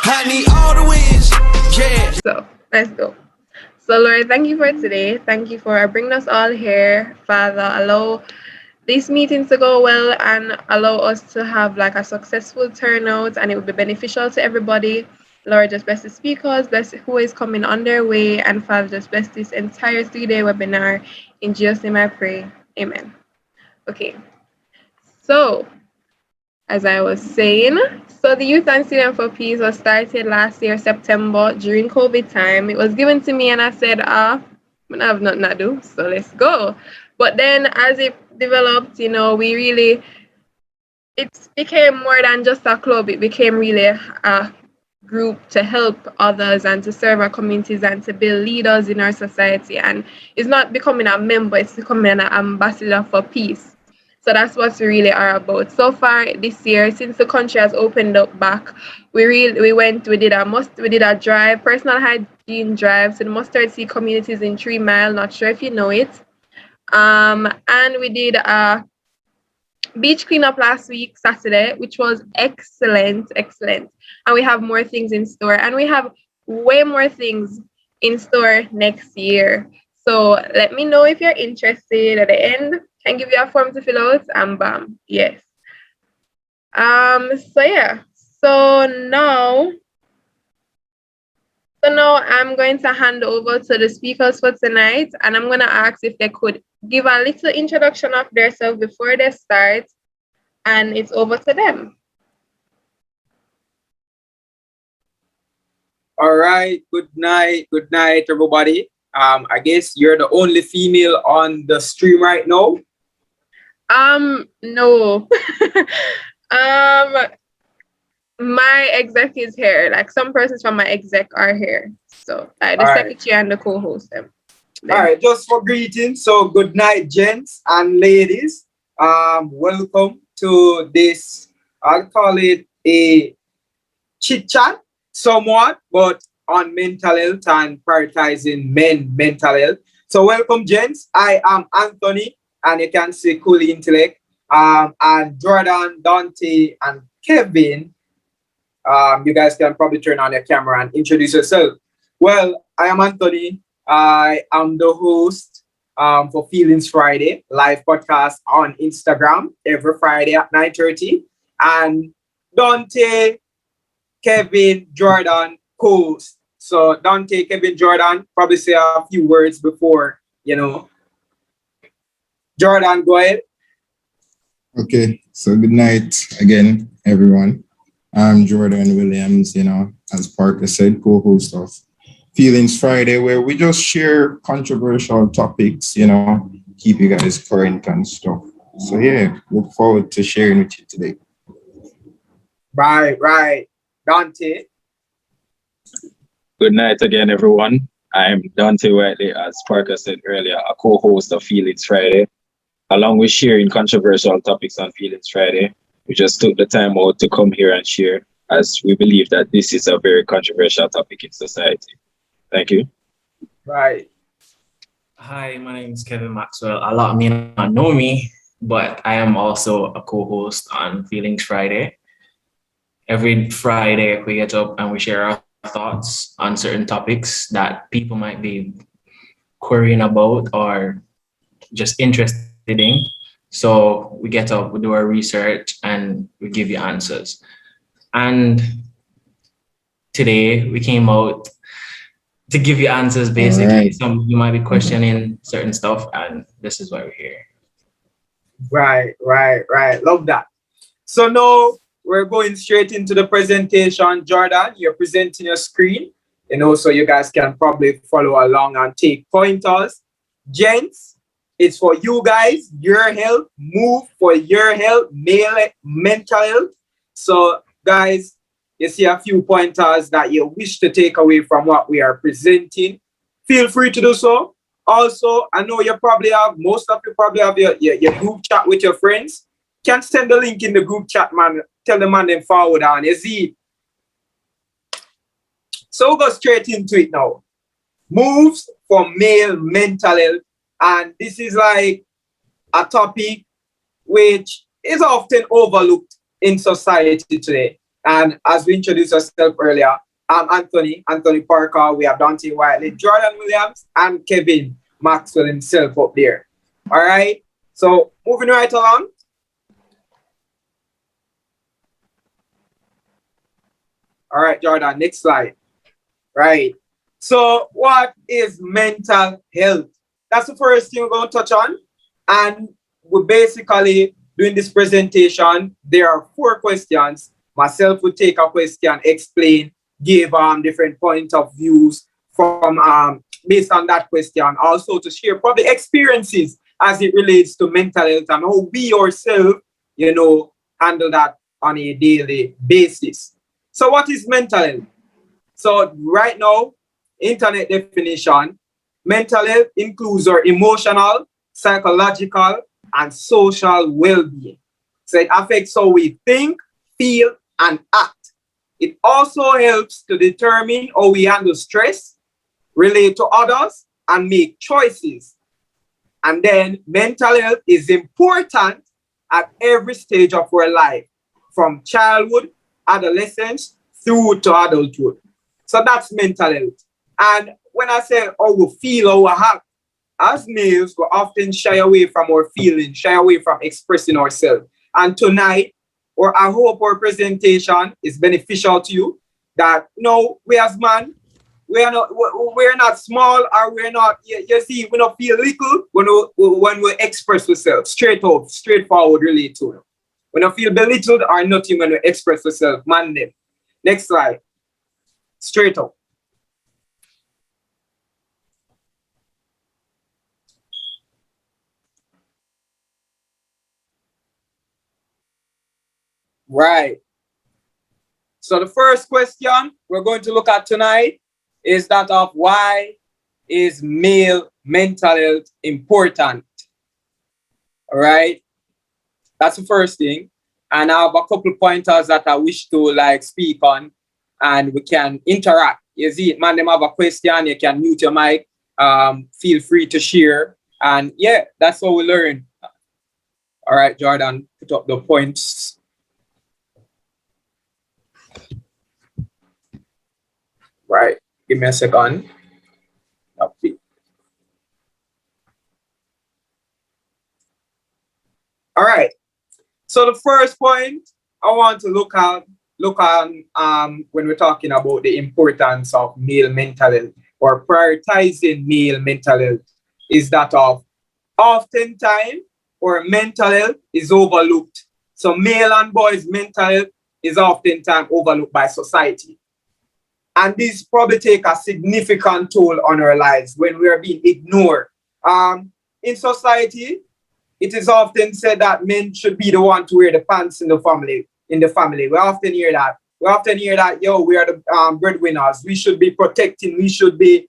I need all the wins. Yeah. So let's go. So Lord, thank you for today. Thank you for bringing us all here. Father, allow these meetings to go well and allow us to have like a successful turnout and it will be beneficial to everybody. Lord, just bless the speakers, bless who is coming on their way, and Father, just bless this entire 3-day webinar. In Jesus' name I pray. Amen. Okay. So as I was saying, so the Youth and Student for Peace was started last year, September, during COVID time. It was given to me and I said, I have nothing to do, so let's go. But then as it developed, it became more than just a club. It became really a group to help others and to serve our communities and to build leaders in our society. And it's not becoming a member, it's becoming an ambassador for peace. So that's what we really are about. So far this year, since the country has opened up back, we did a drive, personal hygiene drive to the mustard seed communities in 3 Mile. Not sure if you know it. And we did a beach cleanup last week, Saturday, which was excellent. And we have more things in store, and we have way more things in store next year. So let me know if you're interested at the end. Can give you a form to fill out, and bam, yes. So yeah. So now I'm going to hand over to the speakers for tonight, and I'm going to ask if they could give a little introduction of themselves before they start, and it's over to them. All right, good night, everybody. I guess you're the only female on the stream right now. No. My exec is here. Like some persons from my exec are here. So the secretary and the co-host them. All right, just for greetings. So good night, gents and ladies. Welcome to this, I'll call it a chit chat somewhat, but on mental health and prioritizing mental health. So welcome, gents. I am Anthony, and you can see Cooley Intellect. And Jordan, Dante, and Kevin. You guys can probably turn on your camera and introduce yourself. Well, I am Anthony. I am the host for Feelings Friday live podcast on Instagram every Friday at 9:30. And Dante, Kevin, Jordan, host. So Dante, Kevin, Jordan, probably say a few words before, Jordan, go ahead. Okay, so good night again, everyone. I'm Jordan Williams, as Parker said, co-host of Feelings Friday, where we just share controversial topics, keep you guys current and stuff. So yeah, look forward to sharing with you today. Right. Dante. Good night again, everyone. I'm Dante Whiteley, as Parker said earlier, a co-host of Feelings Friday. Along with sharing controversial topics on Feelings Friday, we just took the time out to come here and share, as we believe that this is a very controversial topic in society. Thank you. Right. Hi, my name is Kevin Maxwell. A lot may not know me, but I am also a co-host on Feelings Friday. Every Friday, we get up and we share our thoughts on certain topics that people might be querying about or just interested in. So we get up, we do our research, and we give you answers. And today we came out to give you answers, basically. Right. Some you might be questioning certain stuff, and this is why we're here. Right. Love that. So now we're going straight into the presentation. Jordan, you're presenting your screen, so you guys can probably follow along and take pointers. Gents, it's for you guys, your health, move for your health, mental health. So guys, you see a few pointers that you wish to take away from what we are presenting. Feel free to do so. Also, I know most of you probably have your group chat with your friends. Can send the link in the group chat, man. Tell the man them forward on. You see. So we'll go straight into it now. Moves for male mental health. And this is like a topic which is often overlooked in society today. And as we introduced ourselves earlier, I'm Anthony Parker. We have Dante Whiteley, Jordan Williams, and Kevin Maxwell himself up there. All right. So moving right along. All right, Jordan, next slide. Right. So what is mental health? That's the first thing we're going to touch on. And we're basically doing this presentation. There are 4 questions. Myself will take a question, explain, give different points of views from based on that question. Also to share probably experiences as it relates to mental health and how we ourselves, handle that on a daily basis. So what is mental health? So right now, internet definition, mental health includes our emotional, psychological, and social well-being. So it affects how we think, feel, and act. It also helps to determine how we handle stress, relate to others, and make choices. And then mental health is important at every stage of our life, from childhood, adolescence, through to adulthood. So that's mental health. And when I say how we feel, how we act, as males, we often shy away from our feelings, shy away from expressing ourselves. And tonight, or I hope our presentation is beneficial to you, that we as men, we're not small, or we're not, you see, we don't feel little when we express ourselves, straight out, straightforward, relate to it. We don't feel belittled or nothing when we express ourselves, man. Next slide. Straight up. Right. So the first question we're going to look at tonight is that of why is male mental health important? All right. That's the first thing. And I have a couple pointers that I wish to speak on, and we can interact. You see it, man, them have a question, you can mute your mic. Feel free to share. And yeah, that's how we learn. All right, Jordan, put up the points. Right. Give me a second. All right. So the first point I want to look on when we're talking about the importance of male mental health or prioritizing male mental health is that of oftentimes our mental health is overlooked. So male and boys' mental health is oftentimes overlooked by society. And this probably take a significant toll on our lives when we are being ignored. In society, it is often said that men should be the one to wear the pants in the family. We often hear that. We are the breadwinners. We should be protecting. We should be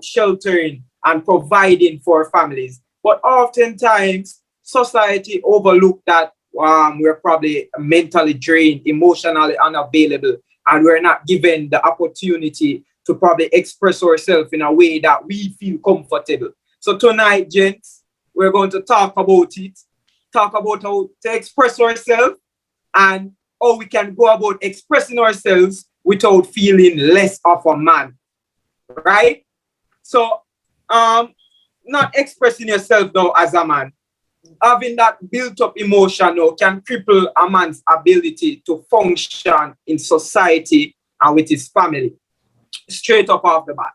sheltering and providing for families. But oftentimes, society overlook that we're probably mentally drained, emotionally unavailable, and we're not given the opportunity to probably express ourselves in a way that we feel comfortable. So tonight, gents, we're going to talk about it, talk about how to express ourselves and how we can go about expressing ourselves without feeling less of a man, right? So, not expressing yourself though as a man, having that built up emotion now can cripple a man's ability to function in society and with his family, straight up off the bat.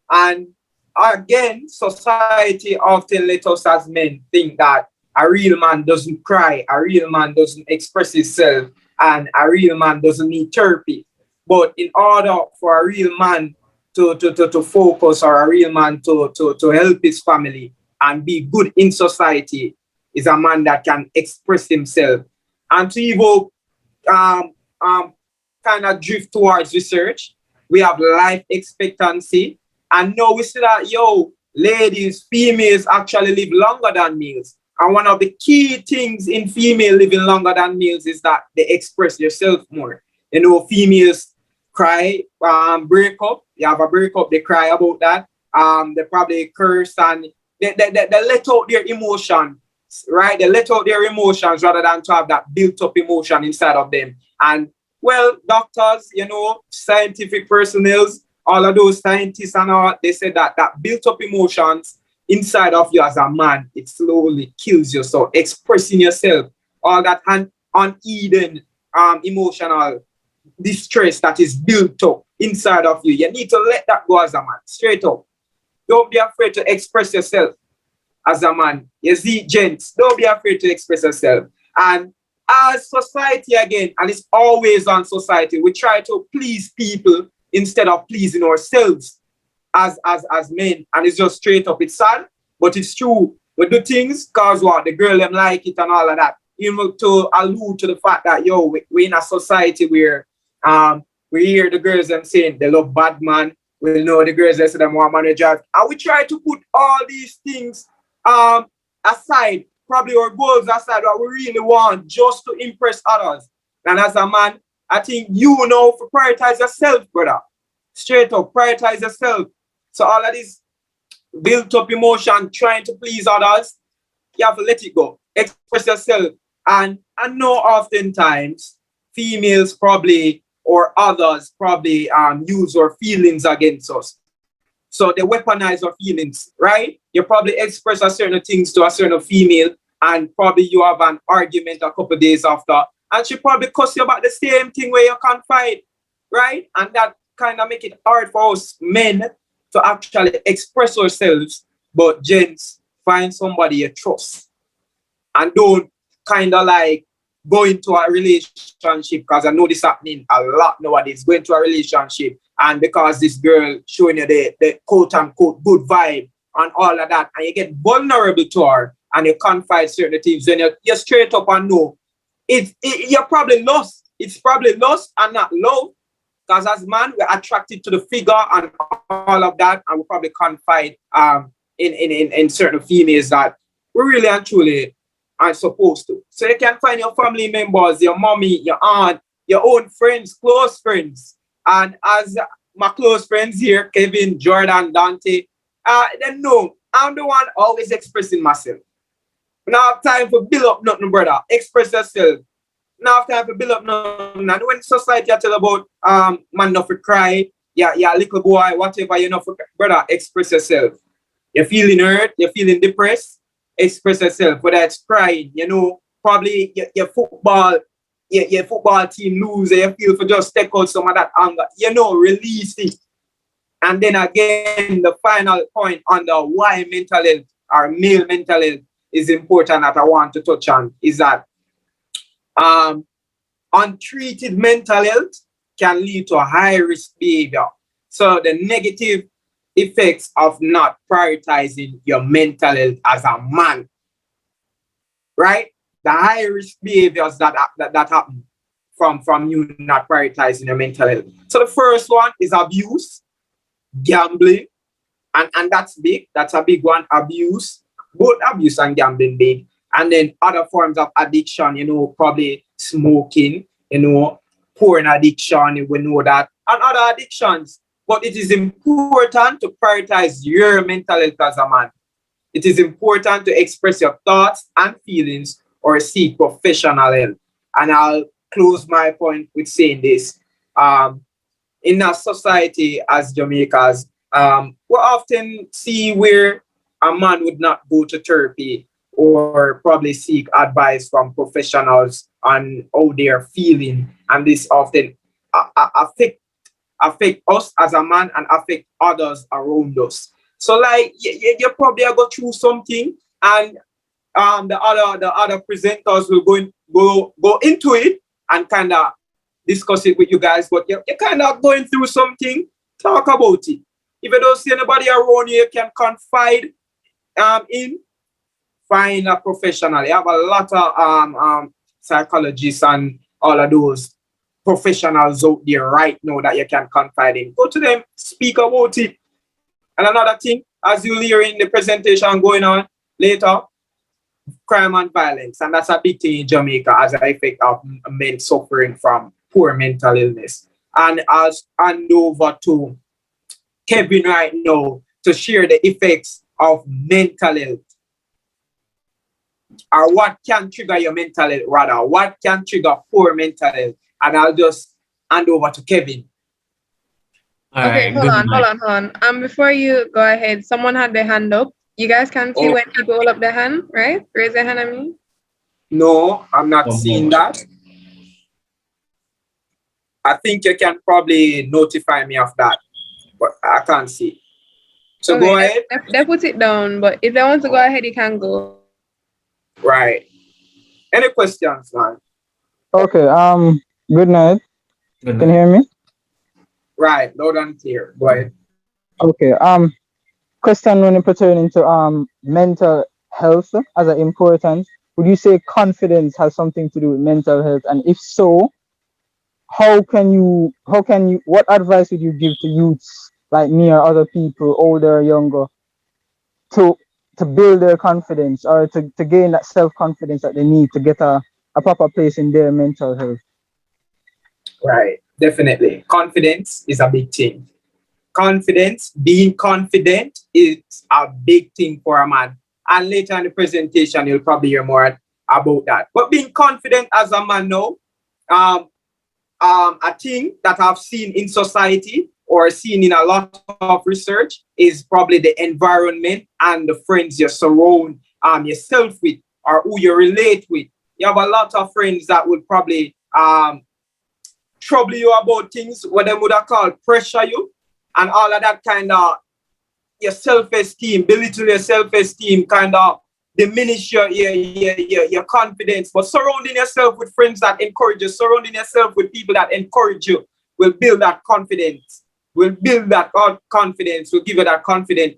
And again, society often let us as men think that a real man doesn't cry, a real man doesn't express himself, and a real man doesn't need therapy. But in order for a real man to focus, or a real man to help his family and be good in society, is a man that can express himself. And to even kind of drift towards research, we have life expectancy. And now we see that, ladies, females actually live longer than males. And one of the key things in female living longer than males is that they express themselves more. Females cry, break up. You have a breakup, they cry about that. They probably curse and they let out their emotion, right? They let out their emotions rather than to have that built up emotion inside of them. And Well, doctors, scientific personnel, all of those scientists and all, they said that built up emotions inside of you as a man, it slowly kills you. So expressing yourself, all that uneven emotional distress that is built up inside of you, you need to let that go as a man, straight up. Don't be afraid to express yourself as a man. You see, gents, don't be afraid to express yourself. And as society again, and it's always on society, we try to please people instead of pleasing ourselves as men. And it's just straight up. It's sad, but it's true. We do things because what the girl them like it and all of that. Even to allude to the fact that we're in a society where we hear the girls them saying they love bad man. We know the girls that say them want managers. And we try to put all these things aside, probably our goals aside, what we really want just to impress others. And as a man, I think you know to prioritize yourself, brother. Straight up, prioritize yourself. So all of this built up emotion, trying to please others, you have to let it go. Express yourself. And I know oftentimes females probably or others probably use our feelings against us. So they weaponize our feelings, right? You probably express a certain things to a certain female, and probably you have an argument a couple of days after, and she probably cuss you about the same thing where you confide, right? And that kind of make it hard for us men to actually express ourselves. But gents, find somebody you trust and don't kind of like go into a relationship, because I know this happening a lot nowadays. Go into a relationship and because this girl showing you the quote unquote good vibe and all of that, and you get vulnerable to her and you confide certain things, then you're straight up and know you're probably lost. It's probably lost and not love. Because as man, we're attracted to the figure and all of that, and we probably confide in certain females that we really and truly aren't supposed to. So you can find your family members, your mommy, your aunt, your own friends, close friends. And as my close friends here, Kevin, Jordan, Dante, they know I'm the one always expressing myself. We don't have time for build up nothing, brother. Express yourself. Now have time to build up nothing. And when society tell about man not for cry, yeah, little boy, whatever, you know, for brother, express yourself. You're feeling hurt, you're feeling depressed, express yourself. Whether it's crying, you know, probably your football team lose, you feel for just take out some of that anger, you know, release it. And then again, the final point on the why mental health or male mental health is important that I want to touch on is that untreated mental health can lead to a high risk behavior. So the negative effects of not prioritizing your mental health as a man, right? The high risk behaviors that happen from you not prioritizing your mental health. So the first one is abuse, gambling, and that's big. That's a big one. Abuse, both abuse and gambling big. And then other forms of addiction, you know, probably smoking, you know, porn addiction, we know that, and other addictions. But it is important to prioritize your mental health as a man. It is important to express your thoughts and feelings or seek professional help. And I'll close my point with saying this. In a society as Jamaicans, we often see where a man would not go to therapy or probably seek advice from professionals on how they are feeling. And this often affect us as a man and affect others around us. So like you probably go through something, and the other presenters will go into it and kind of discuss it with you guys. But you're kind of going through something, talk about it. If you don't see anybody around you can confide in, find a professional. You have a lot of psychologists and all of those professionals out there right now that you can confide in. Go to them, speak about it. And another thing, as you'll hear in the presentation going on later, crime and violence. And that's a big thing in Jamaica as an effect of men suffering from poor mental illness. And I'll hand over to Kevin right now to share the effects of mental health. Or what can trigger your mental health, rather, what can trigger poor mental health. And I'll just hand over to Kevin. All Okay, right, hold good on, night. hold on, hold on. Before you go ahead, someone had their hand up. You guys can see Oh, when people hold up their hand, right? Raise their hand at me. no, I'm not Oh, seeing boy. that. I think you can probably notify me of that, but I can't see. So Okay, go ahead. they put it down, but if they want to go ahead, you can go. Right. Any questions, man? Okay, good night. Good Can you night. hear me? Right. Loud and clear. Go ahead. Okay, question when it pertaining to mental health as an importance. Would you say confidence has something to do with mental health? And if so, what advice would you give to youths like me or other people, older or younger, to to build their confidence or to gain that self-confidence that they need to get a proper place in their mental health? Right. Definitely. Confidence is a big thing. Confidence, being confident is a big thing for a man. And later in the presentation, you'll probably hear more about that. But being confident as a man now, um, a thing that I've seen in society or seen in a lot of research is probably the environment and the friends you surround yourself with or who you relate with. You have a lot of friends that would probably trouble you about things, what they would have called pressure you, and all of that kind of your self-esteem, belittle your self-esteem, kind of diminish your confidence. But surrounding yourself with friends that encourage you, surrounding yourself with people that encourage you will build that confidence, will build that confidence, will give you that confident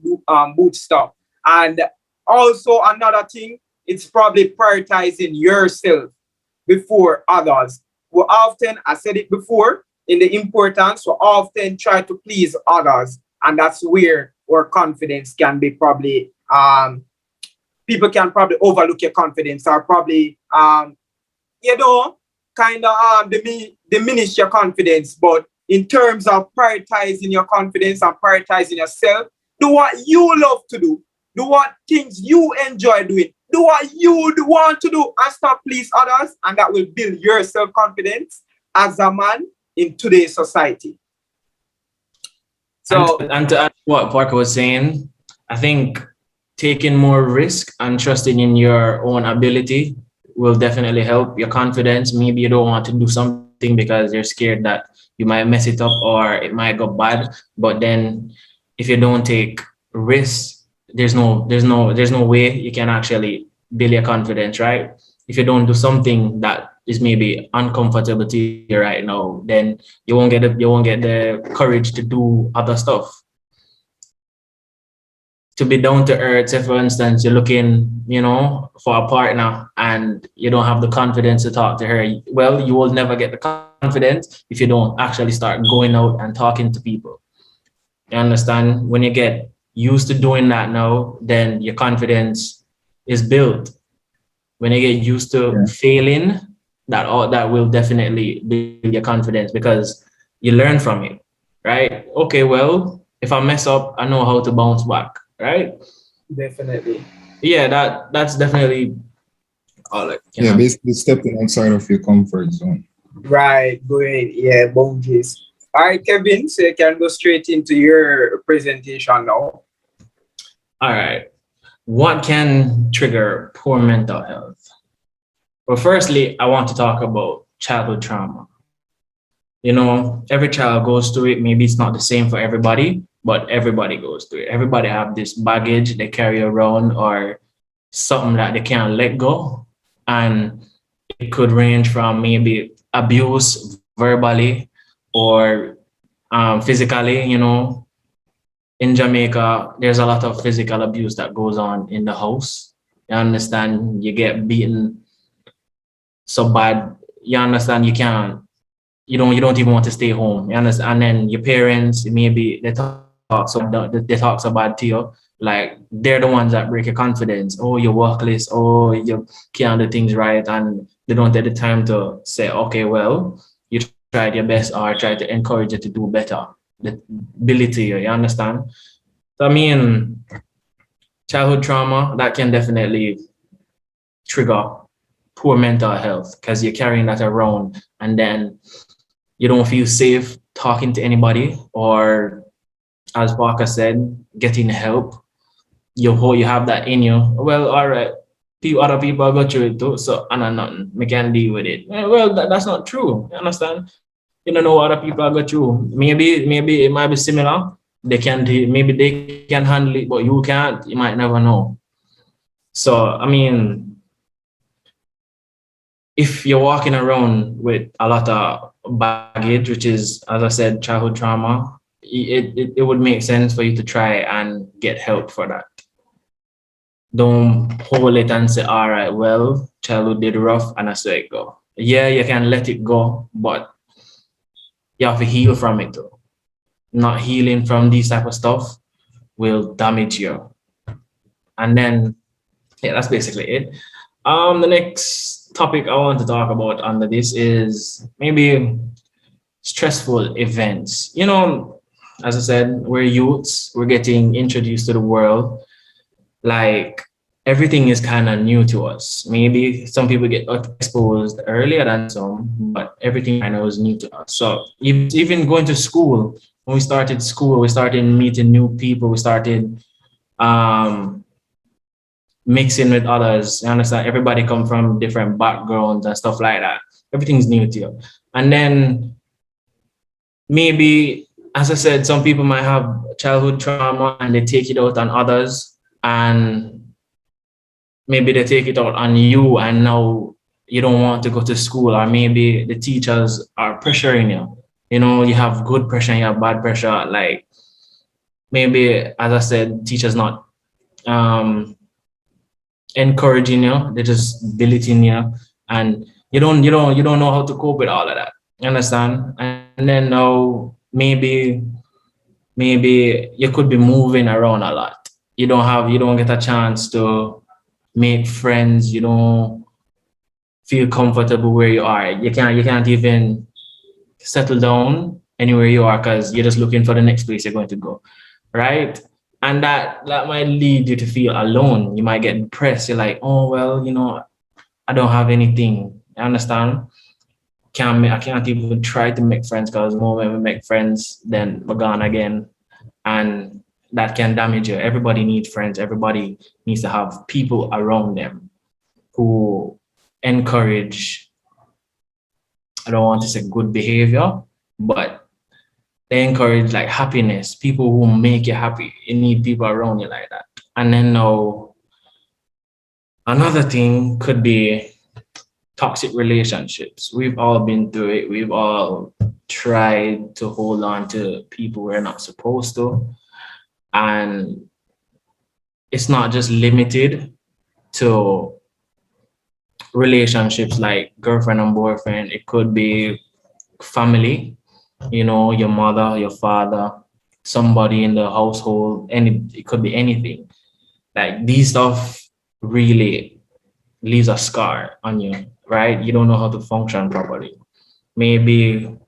booster. And also another thing, it's probably prioritizing yourself before others. We often, I said it before, in the importance, we often try to please others. And that's where our confidence can be probably, people can probably overlook your confidence or probably, you know, kind of diminish your confidence. But in terms of prioritizing your confidence and prioritizing yourself, do what you love to do what things you enjoy doing, do what you want to do, and stop please others, and that will build your self-confidence as a man in today's society. So And to add what Parker was saying, I think taking more risk and trusting in your own ability will definitely help your confidence. Maybe you don't want to do something because you're scared that you might mess it up or it might go bad. But then if you don't take risks, there's no way you can actually build your confidence, right? If you don't do something that is maybe uncomfortable to you right now, then you won't get the courage to do other stuff. To be down to earth, say for instance, you're looking, for a partner and you don't have the confidence to talk to her. Well, you will never get the confidence if you don't actually start going out and talking to people. You understand? When you get used to doing that now, then your confidence is built. When you get used to failing, that will definitely build your confidence because you learn from it, right? Okay, well, if I mess up, I know how to bounce back, right? definitely. Yeah, that's definitely all I can Yeah, have. basically stepping outside of your comfort zone. Right, great. Yeah, boundaries. All right, Kevin, so you can go straight into your presentation now. All right. What can trigger poor mental health? Well, firstly, I want to talk about childhood trauma. Every child goes through it. Maybe it's not the same for everybody, but everybody goes through it. Everybody have this baggage they carry around or something that they can't let go. And it could range from maybe abuse verbally or physically. In Jamaica, there's a lot of physical abuse that goes on in the house. You understand? You get beaten so bad. You understand? You don't even want to stay home. You understand? And then your parents, maybe they talk so bad to you. Like they're the ones that break your confidence. Oh, you're workless. Oh, you can't do things right, and they don't take the time to say, okay, well, you tried your best, or try to encourage you to do better. The ability, you understand? So I mean, childhood trauma that can definitely trigger poor mental health because you're carrying that around, and then you don't feel safe talking to anybody, or as Parker said, getting help. You have that in you. Well, all right. Other people go through it too, so I know nothing. We can deal with it. Well, that's not true. You understand? You don't know what other people go through. Maybe it might be similar. They can maybe they can handle it, but you can't. You might never know. So I mean, if you're walking around with a lot of baggage, which is, as I said, childhood trauma, it would make sense for you to try and get help for that. Don't hold it and say, all right, well, childhood did rough and I saw it go. Yeah, you can let it go, but you have to heal from it too. Not healing from these type of stuff will damage you. And then, yeah, that's basically it. The next topic I want to talk about under this is maybe stressful events. As I said, we're youths, we're getting introduced to the world. Like everything is kind of new to us. Maybe some people get exposed earlier than some, but everything I know is new to us. So even going to school, when we started school, we started meeting new people, we started um, mixing with others. You understand? Everybody come from different backgrounds and stuff like that. Everything's new to you. And then maybe, as I said, some people might have childhood trauma and they take it out on others, and maybe they take it out on you, and now you don't want to go to school, or maybe the teachers are pressuring you. You have good pressure and you have bad pressure. Like maybe, as I said, teachers not um, encouraging you, they're just belittling you, and you don't know how to cope with all of that. You understand? And then now maybe you could be moving around a lot. You don't get a chance to make friends. You don't feel comfortable where you are. You can't even settle down anywhere you are because you're just looking for the next place you're going to go, right? And that might lead you to feel alone. You might get depressed. You're like, oh well, I don't have anything. You understand? I can't even try to make friends because the moment we make friends, then we're gone again, and that can damage you. Everybody needs friends. Everybody needs to have people around them who encourage, I don't want to say good behavior, but they encourage like happiness, people who make you happy. You need people around you like that. And then now another thing could be toxic relationships. We've all been through it. We've all tried to hold on to people we're not supposed to. And it's not just limited to relationships like girlfriend and boyfriend. It could be family, your mother, your father, somebody in the household, it could be anything. Like these stuff really leaves a scar on you, right? You don't know how to function properly. Maybe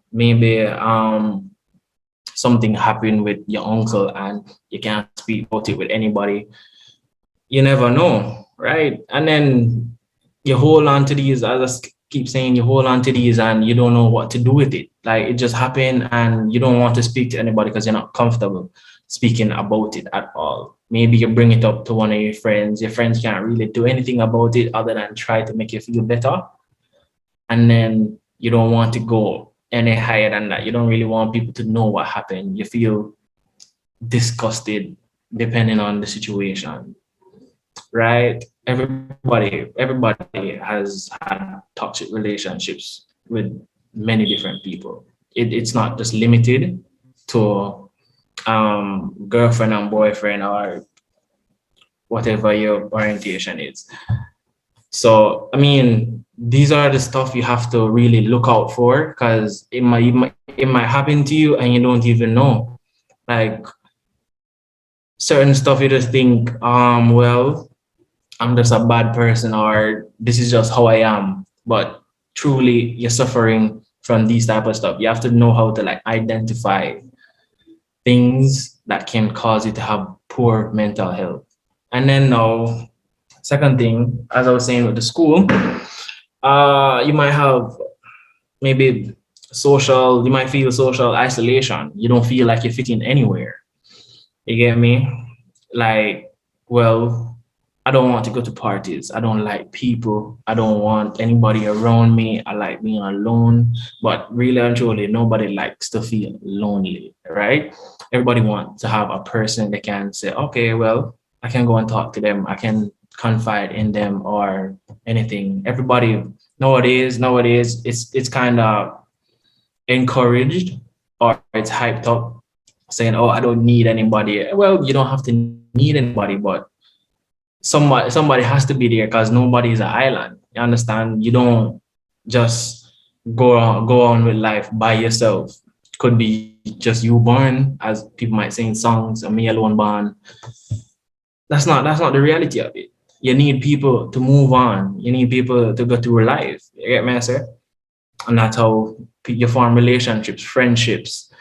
something happened with your uncle and you can't speak about it with anybody. You never know, right? And then you hold on to these, as I keep saying, you hold on to these and you don't know what to do with it. Like it just happened and you don't want to speak to anybody because you're not comfortable speaking about it at all. Maybe you bring it up to one of your friends. Your friends can't really do anything about it other than try to make you feel better. And then you don't want to go any higher than that. You don't really want people to know what happened. You feel disgusted depending on the situation, right? Everybody has had toxic relationships with many different people. It's not just limited to girlfriend and boyfriend or whatever your orientation is. So I mean, these are the stuff you have to really look out for because it might happen to you and you don't even know. Like certain stuff you just think, well, I'm just a bad person or this is just how I am. But truly you're suffering from these type of stuff. You have to know how to like identify things that can cause you to have poor mental health. And then now, second thing, as I was saying with the school, you might have maybe you might feel social isolation. You don't feel like you fit in anywhere. You get me? Like, well, I don't want to go to parties. I don't like people. I don't want anybody around me. I like being alone. But really and truly, nobody likes to feel lonely, right? Everybody wants to have a person they can say, okay, well, I can go and talk to them. I can confide in them or anything. Everybody nowadays, it's kind of encouraged or it's hyped up saying, "Oh, I don't need anybody." Well, you don't have to need anybody, but somebody has to be there because nobody is an island. You understand? You don't just go on with life by yourself. Could be just you born, as people might say in songs, "A me alone born." That's not the reality of it. You need people to move on. You need people to go through life. You get me, I say? And that's how you form relationships, friendships,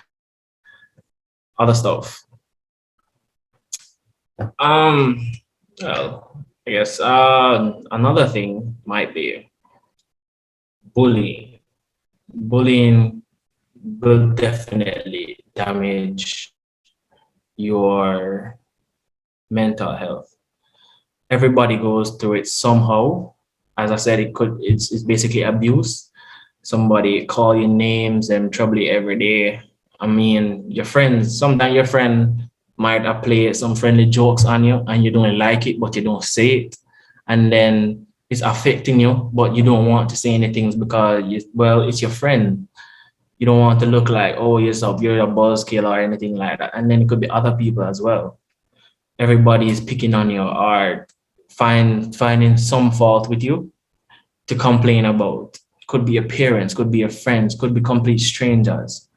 other stuff. Um, well, I guess another thing might be bullying. Bullying will definitely damage your mental health. Everybody goes through it somehow. As I said, it's basically abuse. Somebody call you names and trouble you every day. I mean, your friends, sometimes your friend might have played some friendly jokes on you and you don't like it, but you don't say it. And then it's affecting you, but you don't want to say anything because well, it's your friend. You don't want to look like, oh, you're a buzzkill or anything like that. And then it could be other people as well. Everybody is picking on you or finding some fault with you to complain about. Could be your parents, could be your friends, could be complete strangers.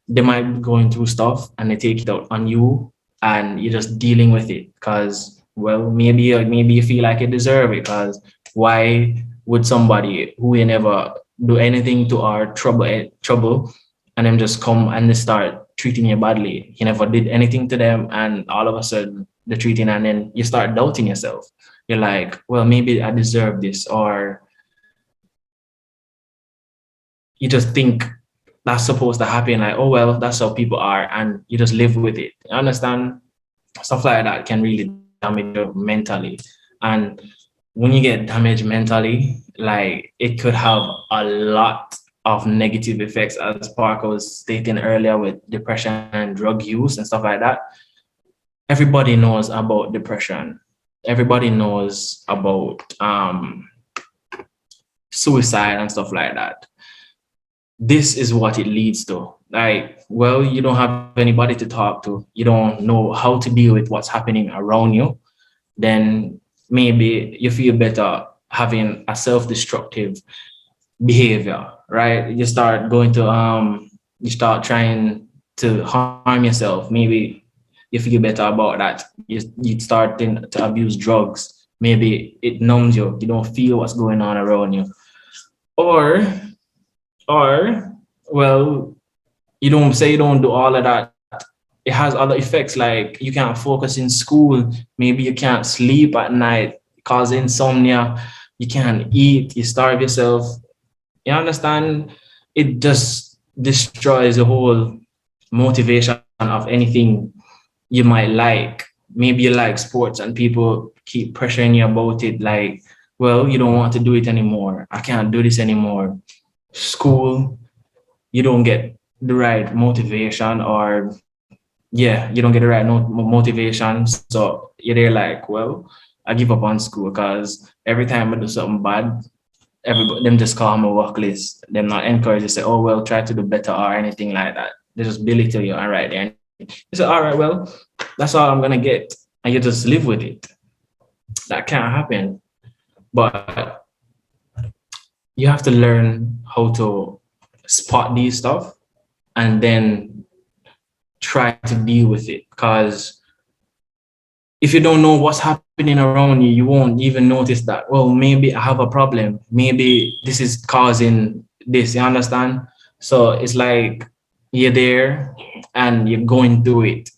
They might be going through stuff and they take it out on you and you're just dealing with it because, well, maybe you feel like you deserve it because why would somebody who you never do anything to our trouble and then just come and they start treating you badly? You never did anything to them and all of a sudden they're treating and then you start doubting yourself. You're like, well, maybe I deserve this, or you just think that's supposed to happen, like, oh well, that's how people are, and you just live with it. You understand? Stuff like that can really damage you mentally. And when you get damaged mentally, like it could have a lot of negative effects, as Parker was stating earlier, with depression and drug use and stuff like that. Everybody knows about depression. Everybody knows about suicide and stuff like that. This is what it leads to. Like, well, you don't have anybody to talk to. You don't know how to deal with what's happening around you. Then maybe you feel better having a self-destructive behavior, right? You start trying to harm yourself. Maybe you feel better about that. You start to abuse drugs. Maybe it numbs you. You don't feel what's going on around you. Or or well, you don't do all of that. It has other effects, like you can't focus in school, maybe you can't sleep at night, cause insomnia, you can't eat, you starve yourself. You understand? It just destroys the whole motivation of anything you might like. Maybe you like sports and people keep pressuring you about it, like, well, you don't want to do it anymore. I can't do this anymore. School, you don't get the right motivation, or yeah, you don't get the right motivation. So you're there like, well, I give up on school because every time I do something bad, everybody them just call me work list. Them not encourage you, say, oh well, try to do better or anything like that. They just belittle you and right there. You say, all right, well, that's all I'm gonna get. And you just live with it. That can't happen. But you have to learn how to spot these stuff and then try to deal with it. Because if you don't know what's happening around you, you won't even notice that, well, maybe I have a problem. Maybe this is causing this, you understand? So it's like you're there and you're going through it.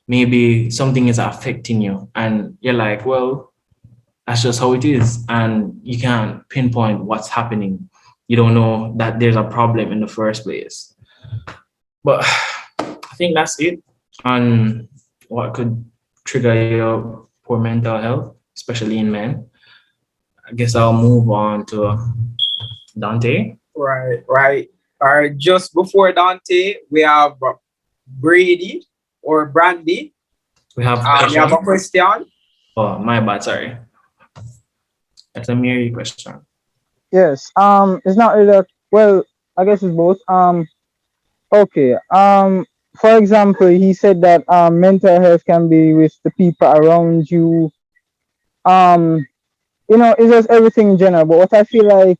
Maybe something is affecting you and you're like, well, that's just how it is. And you can't pinpoint what's happening. you don't know that there's a problem in the first place. But I think that's it on what could trigger your poor mental health, especially in men. I guess I'll move on to Dante. Right, right. Just before Dante, we have Brady or Brandy. We have You have a question. question? Oh, my bad. Sorry. That's a Mary question. Yes. It's not really. Well, I guess it's both. Okay. For example, he said that mental health can be with the people around you. Um, it's just everything in general. But what I feel like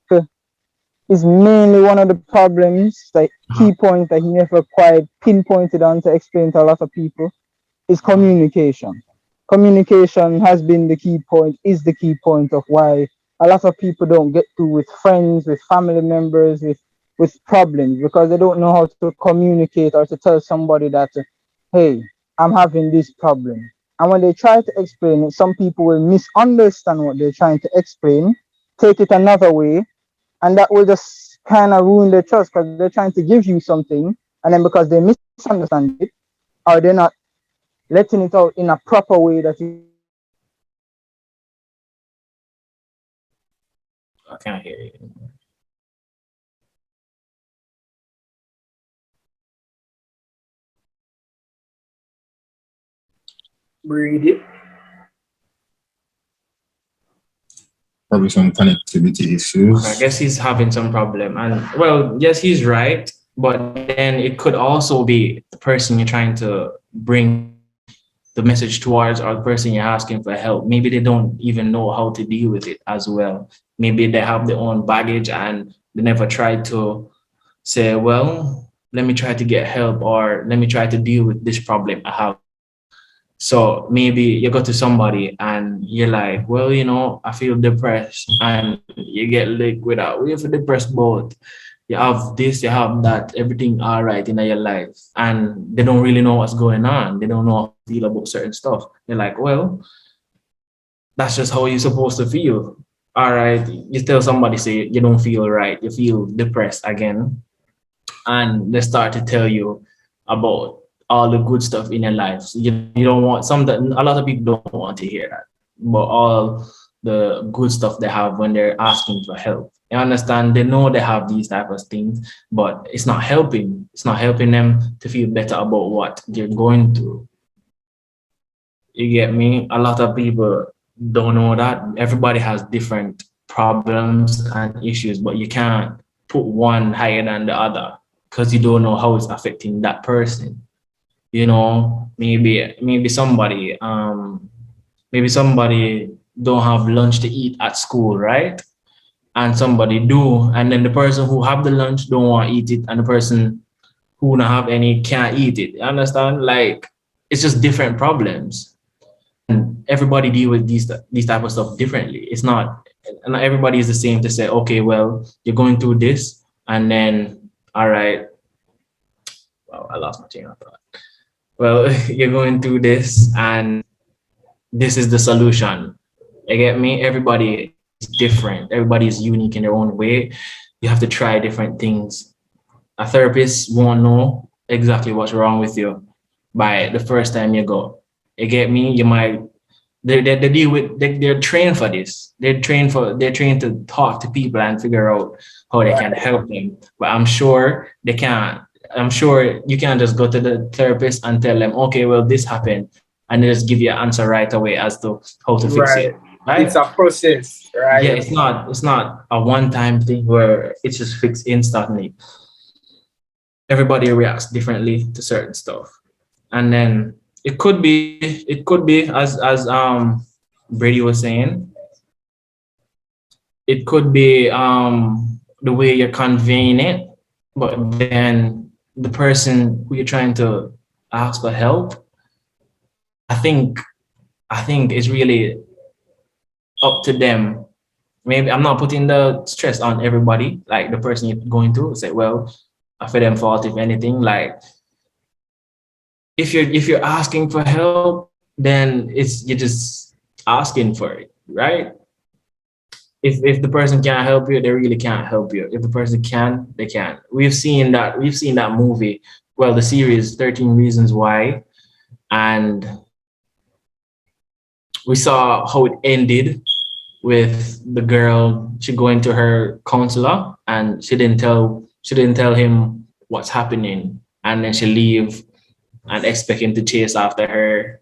is mainly one of the problems, like Uh-huh. key points that he never quite pinpointed on to explain to a lot of people, is Uh-huh. communication. Communication has been the key point, is the key point of why a lot of people don't get through with friends, with family members, with problems, because they don't know how to communicate or to tell somebody that, hey, I'm having this problem. And when they try to explain it, some people will misunderstand what they're trying to explain, take it another way, and that will just kind of ruin their trust because they're trying to give you something, and then because they misunderstand it, or they're not letting it out in a proper way that you can understand, they will just misunderstand it. I can't hear you. Brady. Probably some connectivity Okay, I issues. guess he's having some problem. And well, yes, he's right. But then it could also be the person you're trying to bring the message towards or the person you're asking for help. Maybe they don't even know how to deal with it as well. Maybe they have their own baggage and they never tried to say, well, let me try to get help or let me try to deal with this problem I have. So maybe you go to somebody and you're like, well, I feel depressed, and you get linked with that. We feel depressed both. You have this, you have that, everything all right in your life, and they don't really know what's going on. They don't know how to feel about certain stuff. They're like, well, that's just how you're supposed to feel. All right, you tell somebody say you don't feel right, you feel depressed again, and they start to tell you about all the good stuff in your life. So you don't want some that a lot of people don't want to hear that, but all the good stuff they have when they're asking for help. You understand? They know they have these type of things, but it's not helping. It's not helping them to feel better about what they're going through. You get me? A lot of people don't know that. Everybody has different problems and issues, but you can't put one higher than the other because you don't know how it's affecting that person. Maybe somebody don't have lunch to eat at school, right? And somebody do, and then the person who have the lunch don't want to eat it, and the person who don't have any can't eat it. You understand? Like, it's just different problems, and everybody deal with these type of stuff differently. It's not everybody is the same to say, okay, well, you're going through this, and then all right, well, I lost my train of thought. Well, you're going through this, and this is the solution. You get me? Everybody is different. Everybody is unique in their own way. You have to try different things. A therapist won't know exactly what's wrong with you by the first time you go. You get me? You might they deal with they're trained for this. They're trained to talk to people and figure out how they can help them. But I'm sure they can't. I'm sure you can't just go to the therapist and tell them, okay, well, this happened, and they just give you an answer right away as to how to fix it. Right. It's Right? a process, Yeah, right? it's not a one-time thing where it's just fixed instantly. Everybody reacts differently to certain stuff. And then it could be as Brady was saying, it could be the way you're conveying it, but then the person who you're trying to ask for help, I think I think it's really up to them. Maybe I'm not putting the stress on everybody, like the person you're going to say, well, I for them fault if anything. Like, if you're asking for help, then you're just asking for it, right? if the person can't help you, they really can't help you. If the person can, they can. We've seen that movie, well, the series 13 Reasons Why, and we saw how it ended with the girl. She going to her counselor and she didn't tell him what's happening, and then she leave and expect him to chase after her.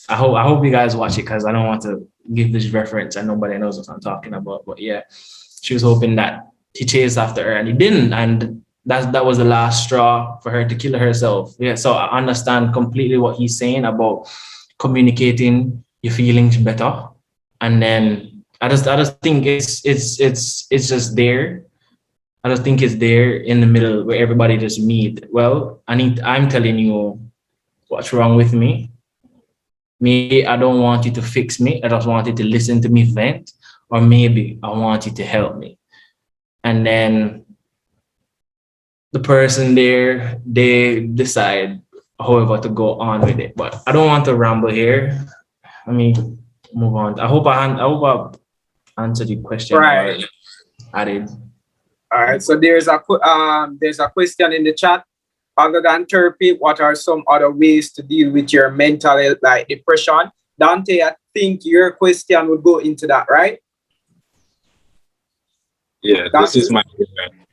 I hope you guys watch it because I don't want to give this reference and nobody knows what I'm talking about. But yeah, she was hoping that he chased after her and he didn't, and that was the last straw for her to kill herself. Yeah, so I understand completely what he's saying about communicating your feelings better, and then I just think it's just there. I just think it's there in the middle where everybody just meet. Well, I'm telling you what's wrong with me. Maybe I don't want you to fix me. I just want you to listen to me vent, or maybe I want you to help me. And then the person there, they decide however to go on with it. But I don't want to ramble here. Let me move on. I hope I answered your question Right. or added. All right. So there's a question in the chat. Other than therapy, what are some other ways to deal with your mental health, like depression? Dante, I think your question would go into that, right? Yeah, this Dante? is my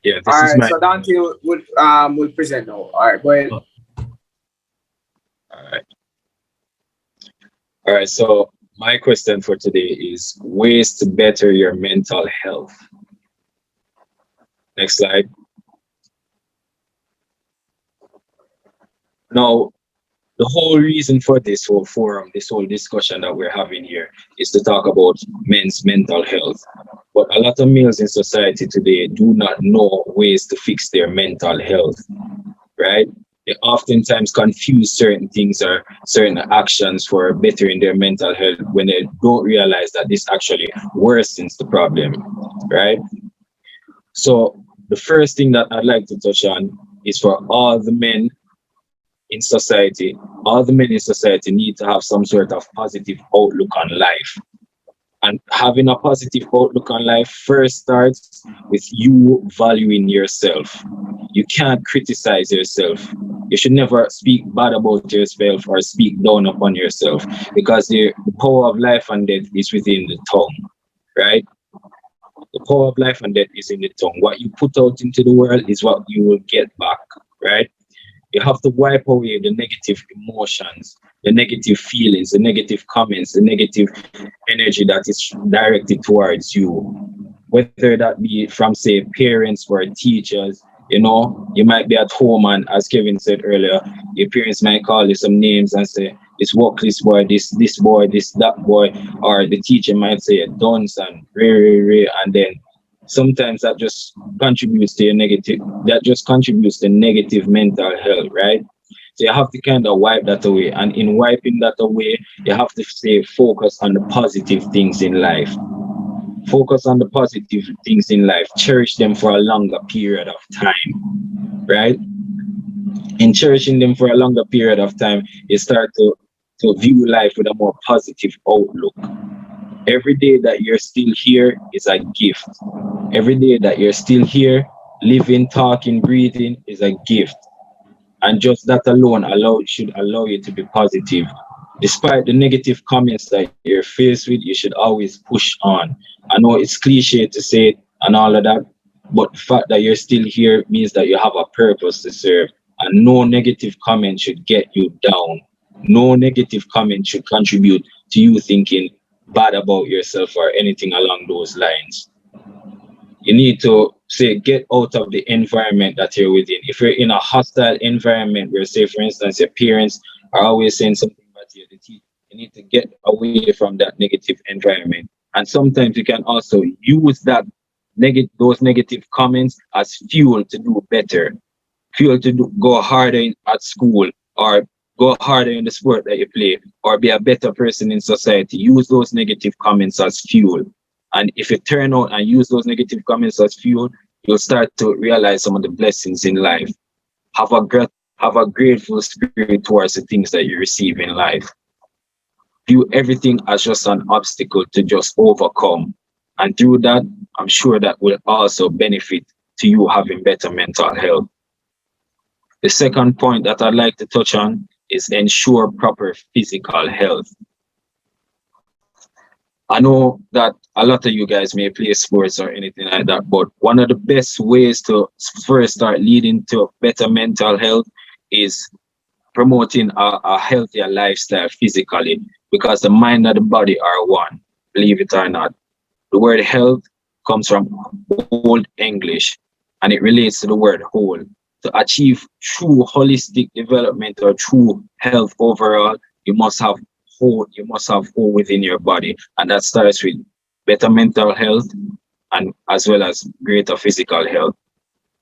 yeah, All this is right. my So Dante would present now. All right. Go ahead. all right. All right. So my question for today is ways to better your mental health. Next slide. Now, the whole reason for this whole forum, this whole discussion that we're having here is to talk about men's mental health. But a lot of males in society today do not know ways to fix their mental health, right? They oftentimes confuse certain things or certain actions for bettering their mental health when they don't realize that this actually worsens the problem, right? So the first thing that I'd like to touch on is for all the men in society, all the men in society need to have some sort of positive outlook on life. And having a positive outlook on life first starts with you valuing yourself. You can't criticize yourself. You should never speak bad about yourself or speak down upon yourself, because the power of life and death is within the tongue, right? The power of life and death is in the tongue. What you put out into the world is what you will get back, right? You have to wipe away the negative emotions, the negative feelings, the negative comments, the negative energy that is directed towards you, whether that be from, say, parents or teachers. You know, you might be at home, and as Kevin said earlier, your parents might call you some names and say, this workless boy, this boy, this that boy, or the teacher might say dunce and re, and then sometimes that just contributes to your negative, that just contributes to negative mental health, right? So you have to kind of wipe that away. And in wiping that away, you have to stay focused on the positive things in life. Focus on the positive things in life. Cherish them for a longer period of time, right? In cherishing them for a longer period of time, you start to view life with a more positive outlook. Every day that you're still here is a gift. Every day that you're still here, living, talking, breathing is a gift. And just that alone should allow you to be positive. Despite the negative comments that you're faced with, you should always push on. I know it's cliche to say it and all of that, but the fact that you're still here means that you have a purpose to serve. And no negative comment should get you down. No negative comment should contribute to you thinking bad about yourself or anything along those lines. You need to say get out of the environment that you're within. If you're in a hostile environment where, say, for instance, your parents are always saying something about you, you need to get away from that negative environment. And sometimes you can also use those negative comments as fuel to do better, fuel to go harder at school, or go harder in the sport that you play, or be a better person in society. Use those negative comments as fuel. And if you turn out and use those negative comments as fuel, you'll start to realize some of the blessings in life. Have a grateful spirit towards the things that you receive in life. View everything as just an obstacle to just overcome. And through that, I'm sure that will also benefit to you having better mental health. The second point that I'd like to touch on is ensure proper physical health. I know that a lot of you guys may play sports or anything like that, but one of the best ways to first start leading to better mental health is promoting a healthier lifestyle physically, because the mind and the body are one, believe it or not. The word health comes from Old English and it relates to the word whole. To achieve true holistic development or true health overall, you must have whole within your body. And that starts with better mental health and as well as greater physical health.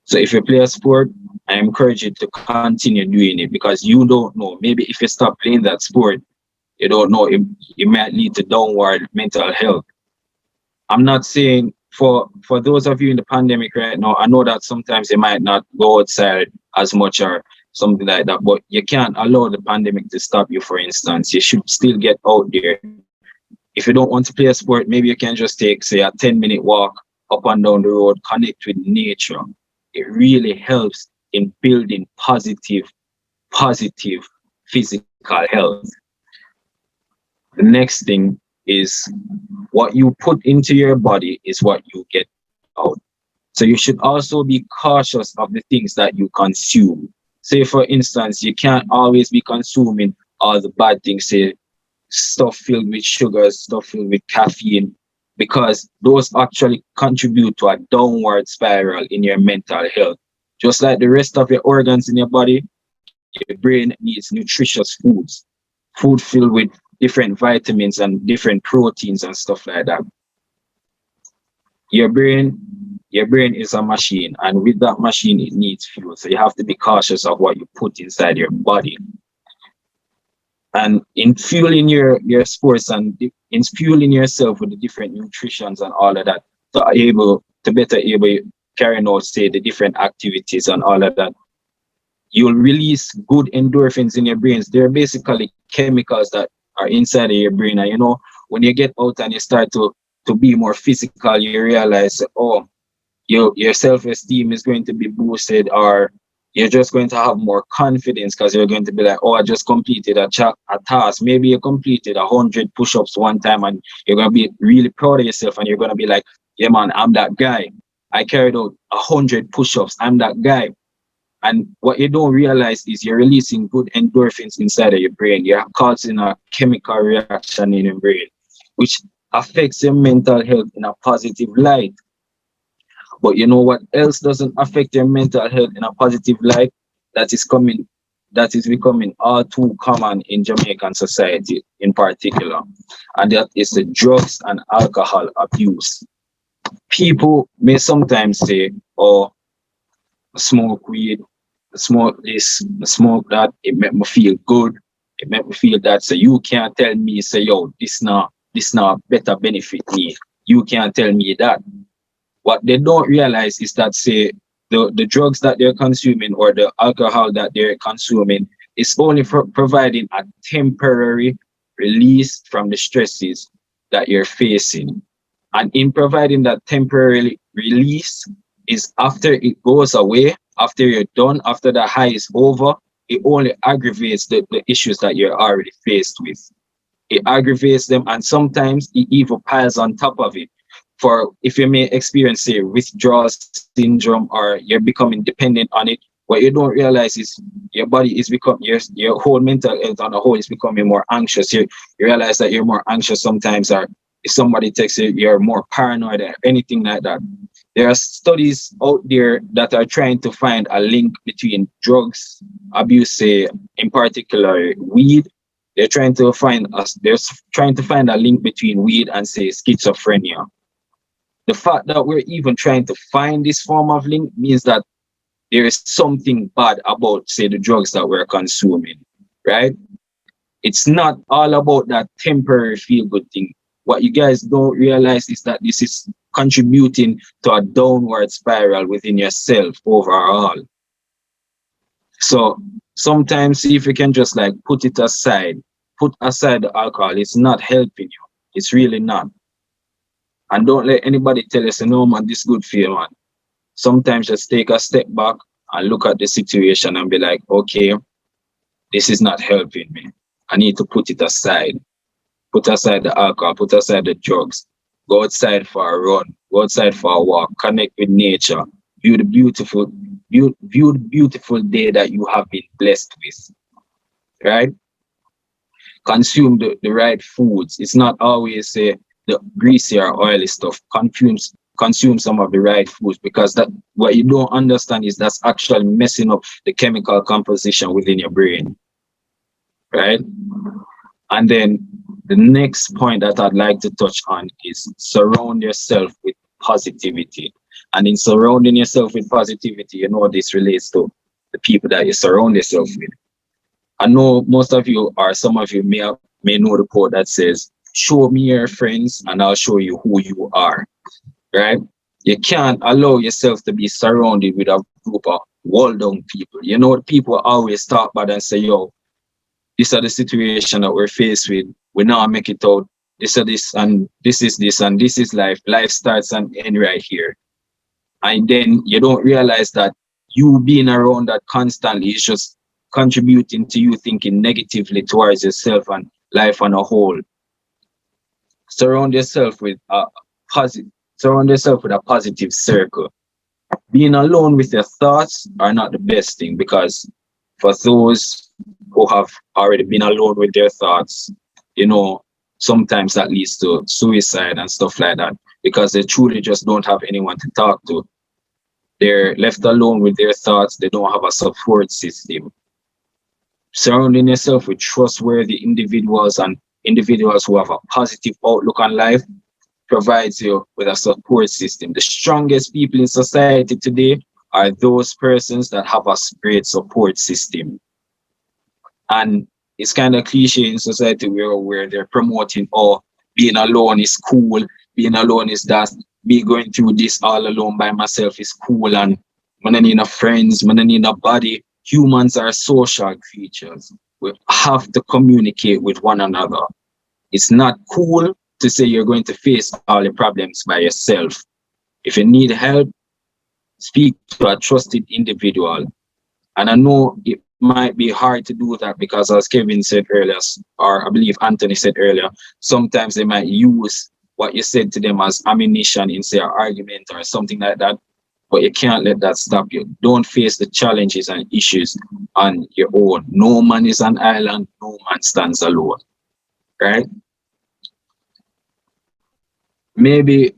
So if you play a sport, I encourage you to continue doing it, because you don't know. Maybe if you stop playing that sport, you don't know, it might lead to downward mental health. I'm not saying for those of you in the pandemic right now, I know that sometimes you might not go outside as much or something like that, but you can't allow the pandemic to stop you, for instance. You should still get out there. If you don't want to play a sport, maybe you can just take, say, a 10-minute walk up and down the road, connect with nature. It really helps in building positive physical health. The next thing is, what you put into your body is what you get out. So you should also be cautious of the things that you consume. Say, for instance, you can't always be consuming all the bad things, say stuff filled with sugars, stuff filled with caffeine, because those actually contribute to a downward spiral in your mental health. Just like the rest of your organs in your body, your brain needs nutritious foods, food filled with different vitamins and different proteins and stuff like that. Your brain, your brain is a machine, and with that machine, it needs fuel. So you have to be cautious of what you put inside your body. And in fueling your sports and in fueling yourself with the different nutritions and all of that, to better able carrying out, say, the different activities and all of that, you'll release good endorphins in your brains. They're basically chemicals that are inside of your brain. And when you get out and you start to be more physical, you realize, oh, your self-esteem is going to be boosted, or you're just going to have more confidence because you're going to be like, oh, I just completed a task. Maybe you completed 100 push-ups one time and you're going to be really proud of yourself, and you're going to be like, yeah, man, I'm that guy. I carried out 100 push-ups. I'm that guy. And what you don't realize is you're releasing good endorphins inside of your brain. You're causing a chemical reaction in your brain, which affects your mental health in a positive light. But you know what else doesn't affect your mental health in a positive light? That is becoming all too common in Jamaican society in particular. And that is the drugs and alcohol abuse. People may sometimes say, oh, smoke weed, smoke this, smoke that, it make me feel good, it make me feel that. So you can't tell me, say, yo, this now better benefit me. You can't tell me that. What they don't realize is that, say, the drugs that they're consuming or the alcohol that they're consuming is only providing a temporary release from the stresses that you're facing. And in providing that temporary release, is after it goes away, after you're done, after the high is over, it only aggravates the issues that you're already faced with. It aggravates them, and sometimes it even piles on top of it. For if you may experience, say, withdrawal syndrome, or you're becoming dependent on it, what you don't realize is your body is your whole mental health on the whole is becoming more anxious. You realize that you're more anxious sometimes, or if somebody texts you, you're more paranoid or anything like that. There are studies out there that are trying to find a link between drugs abuse, say, in particular weed. They're trying to find a link between weed and, say, schizophrenia. The fact that we're even trying to find this form of link means that there is something bad about, say, the drugs that we're consuming, right? It's not all about that temporary feel-good thing. What you guys don't realize is that this is contributing to a downward spiral within yourself overall. So sometimes, see if you can just like put aside the alcohol. It's not helping you. It's really not. And don't let anybody tell you, say, no, man, this good for you, man. Sometimes just take a step back and look at the situation and be like, okay, this is not helping me. I need to put it aside. Put aside the alcohol, put aside the drugs. Go outside for a run, go outside for a walk, connect with nature, view the beautiful day that you have been blessed with. Right? Consume the right foods. It's not always the greasy or oily stuff. Consume some of the right foods, because that what you don't understand is that's actually messing up the chemical composition within your brain. Right? And then the next point that I'd like to touch on is surround yourself with positivity. And in surrounding yourself with positivity, you know, this relates to the people that you surround yourself with. I know most of you, or some of you may know the quote that says, show me your friends and I'll show you who you are, right? You can't allow yourself to be surrounded with a group of wall-down people. You know, people always talk about and say, yo, these are the situation that we're faced with. We now make it out. This is this, and this is this, and this is life. Life starts and ends right here. And then you don't realize that you being around that constantly is just contributing to you thinking negatively towards yourself and life on a whole. Surround yourself with a positive circle. Being alone with your thoughts are not the best thing, because for those who have already been alone with their thoughts, you know, sometimes that leads to suicide and stuff like that, because they truly just don't have anyone to talk to. They're left alone with their thoughts. They don't have a support system. Surrounding yourself with trustworthy individuals and individuals who have a positive outlook on life provides you with a support system. The strongest people in society today are those persons that have a great support system. And it's kind of cliche in society where they're promoting, oh, being alone is cool, being alone is that, me going through this all alone by myself is cool, and when I need no friends, when I need a body. Humans are social creatures. We have to communicate with one another. It's not cool to say you're going to face all the problems by yourself. If you need help, speak to a trusted individual. And I know it might be hard to do that because, as Kevin said earlier, or I believe Anthony said earlier, sometimes they might use what you said to them as ammunition in, say, an argument or something like that. But you can't let that stop you. Don't face the challenges and issues on your own. No man is an island. No man stands alone. Right? Maybe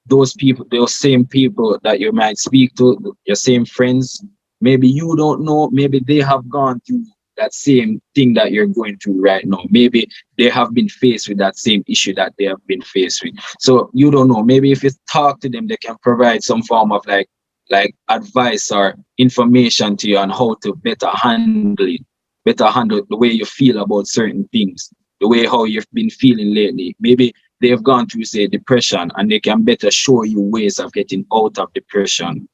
those people, those same people that you might speak to, your same friends, maybe you don't know, maybe they have gone through that same thing that you're going through right now. Maybe they have been faced with that same issue that they have been faced with. So you don't know. Maybe if you talk to them, they can provide some form of like advice or information to you on how to better handle it, better handle the way you feel about certain things, the way how you've been feeling lately. Maybe they've gone through, say, depression, and they can better show you ways of getting out of depression.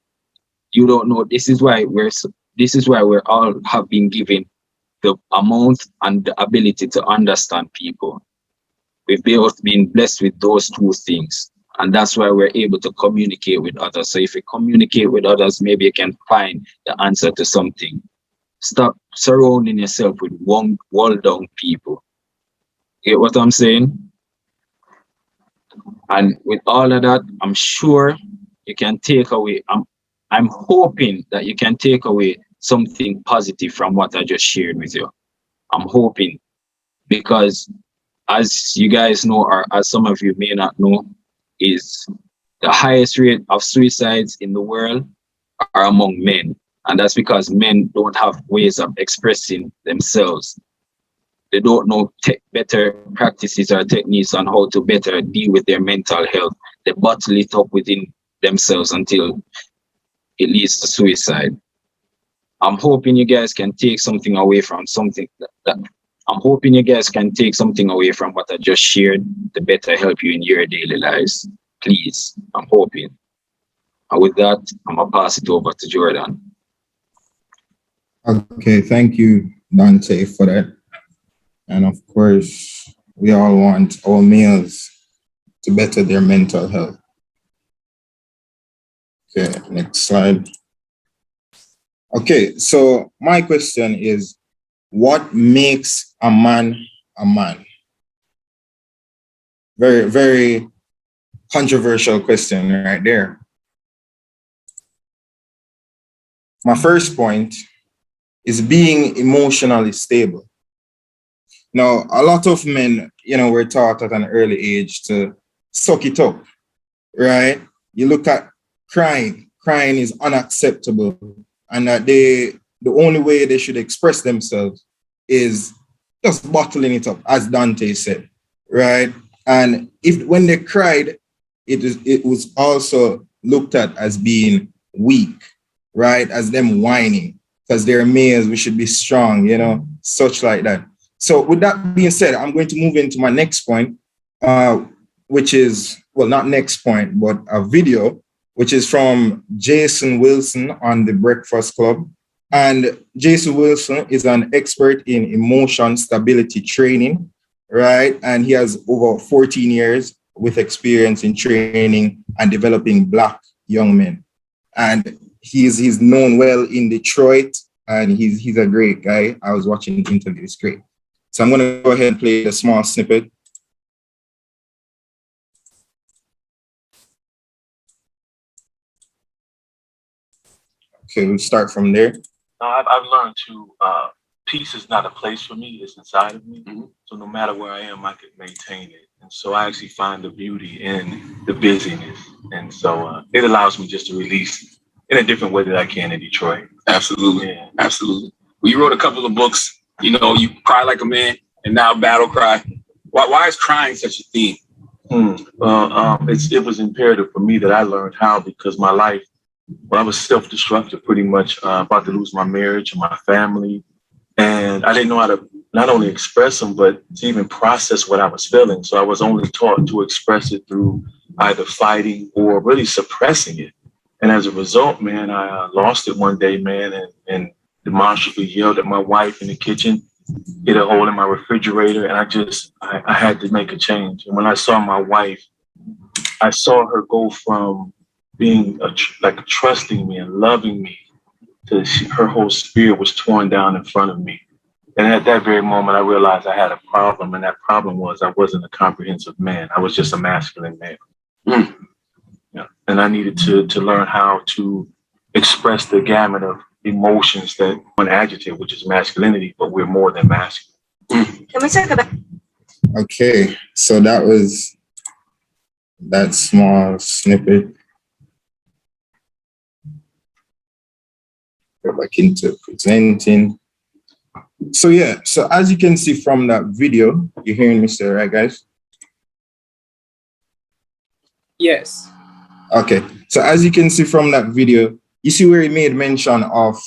You don't know. This is why we're all have been given the amount and the ability to understand people. We've both been blessed with those two things. And that's why we're able to communicate with others. So if you communicate with others, maybe you can find the answer to something. Stop surrounding yourself with wall-down people. Get what I'm saying? And with all of that, I'm sure you can take away, I'm hoping that you can take away something positive from what I just shared with you. I'm hoping, because as you guys know, or as some of you may not know, is the highest rate of suicides in the world are among men. And that's because men don't have ways of expressing themselves. They don't know better practices or techniques on how to better deal with their mental health. They bottle it up within themselves until it leads to suicide. I'm hoping you guys can take something away from I'm hoping you guys can take something away from what I just shared to better help you in your daily lives. Please, I'm hoping. And with that, I'm gonna pass it over to Jordan. Okay, thank you, Dante, for that. And of course, we all want our meals to better their mental health. Okay, next slide. Okay, so my question is, what makes a man a man? Very, very controversial question right there. My first point is being emotionally stable. Now, a lot of men, were taught at an early age to suck it up, right? You look at crying. Crying is unacceptable, and that the only way they should express themselves is just bottling it up, as Dante said, right? And when they cried, it was also looked at as being weak, right? As them whining, because they're males, we should be strong, such like that. So with that being said, I'm going to move into my next point, which is, well, not next point, but a video, which is from Jason Wilson on The Breakfast Club. And Jason Wilson is an expert in emotion stability training, right? And he has over 14 years with experience in training and developing Black young men. And he's known well in Detroit, and he's a great guy. I was watching the interview, it's great. So I'm going to go ahead and play a small snippet. Okay, we'll start from there. I've learned to, peace is not a place for me, it's inside of me. Mm-hmm. So no matter where I am, I can maintain it. And so I actually find the beauty in the busyness. And so it allows me just to release in a different way that I can in Detroit. Absolutely. Yeah. Absolutely. Well, you wrote a couple of books, you Cry Like a Man and now Battle Cry. Why is crying such a theme? Well, it was imperative for me that I learned how, because my life, I was self-destructive, pretty much about to lose my marriage and my family. And I didn't know how to not only express them, but to even process what I was feeling. So I was only taught to express it through either fighting or really suppressing it. And as a result, man, I lost it one day, man, and demonstrably yelled at my wife in the kitchen, hit a hole in my refrigerator, and I had to make a change. And when I saw my wife, I saw her go from being trusting me and loving me to her whole spirit was torn down in front of me. And at that very moment, I realized I had a problem, and that problem was I wasn't a comprehensive man. I was just a masculine man. Yeah. And I needed to learn how to express the gamut of emotions that one agitate, which is masculinity, but we're more than masculine. Can we talk about? Okay, so that was that small snippet. Go back into presenting. So yeah, so as you can see from that video, you're hearing me still, right, guys? Yes. Okay, so as you can see from that video, you see where he made mention of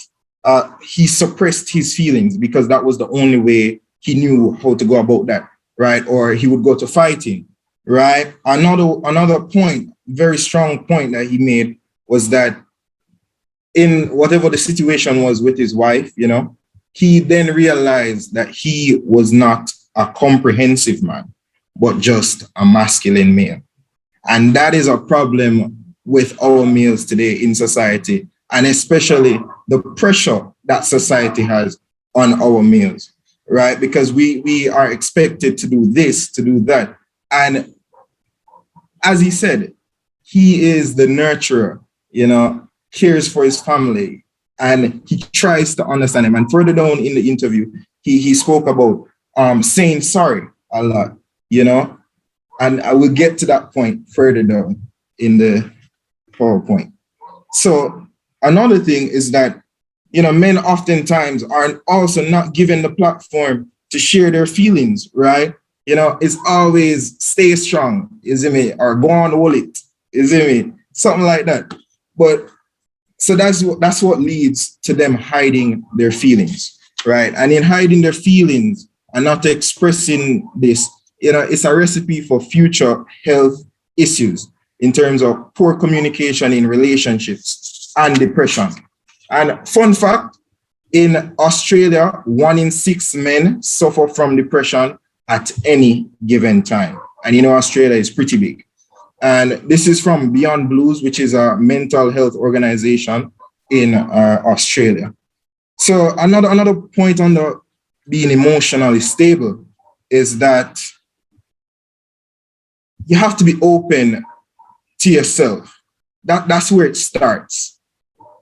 he suppressed his feelings because that was the only way he knew how to go about that, right? Or he would go to fighting, right? Another point, very strong point that he made was that in whatever the situation was with his wife, he then realized that he was not a comprehensive man, but just a masculine male. And that is a problem with our males today in society, and especially the pressure that society has on our males, right? Because we are expected to do this, to do that. And as he said, he is the nurturer, cares for his family, and he tries to understand him. And further down in the interview, he spoke about saying sorry a lot, and I will get to that point further down in the PowerPoint. So another thing is that, men oftentimes are also not given the platform to share their feelings, right? It's always stay strong, is it me? Or go on, hold it, is it me? Something like that. But so that's what leads to them hiding their feelings, right? And in hiding their feelings and not expressing this, it's a recipe for future health issues in terms of poor communication in relationships and depression. And fun fact, in Australia, 1 in 6 men suffer from depression at any given time. And Australia is pretty big. And this is from Beyond Blues, which is a mental health organization in Australia. So another point on the being emotionally stable is that you have to be open to yourself. That's where it starts.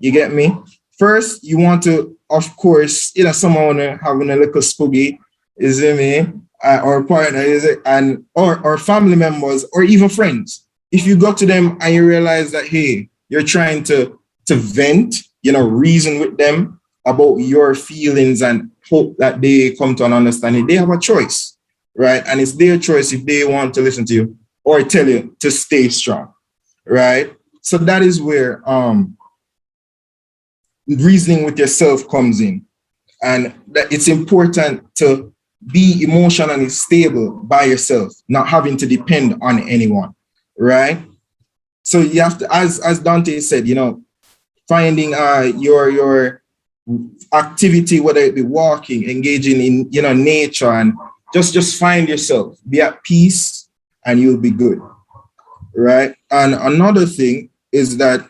You get me? First, you want to, of course, someone having a little spooky, is it me? Or partner, is it? And or family members or even friends. If you go to them and you realize that, hey, you're trying to vent, reason with them about your feelings and hope that they come to an understanding, they have a choice, right? And it's their choice if they want to listen to you or tell you to stay strong, right? So that is where reasoning with yourself comes in. And that it's important to be emotionally stable by yourself, not having to depend on anyone, right? So you have to, as Dante said, finding your activity, whether it be walking, engaging in nature, and just find yourself, be at peace, and you'll be good, right? And another thing is that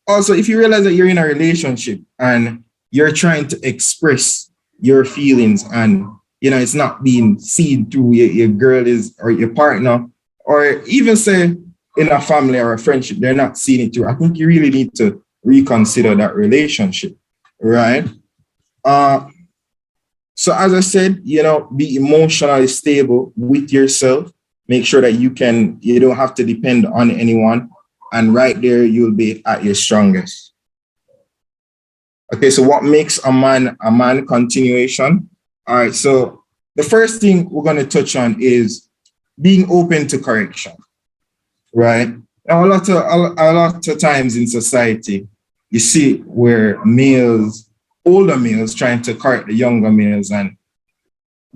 also, if you realize that you're in a relationship and you're trying to express your feelings and it's not being seen through your girl is or your partner, or even say in a family or a friendship, they're not seeing it through, I think you really need to reconsider that relationship, right? So as I said, be emotionally stable with yourself. Make sure that you don't have to depend on anyone. And right there, you'll be at your strongest. Okay, so what makes a man continuation? All right, so the first thing we're going to touch on is being open to correction, right? Now, a lot of times in society, you see where older males trying to correct the younger males, and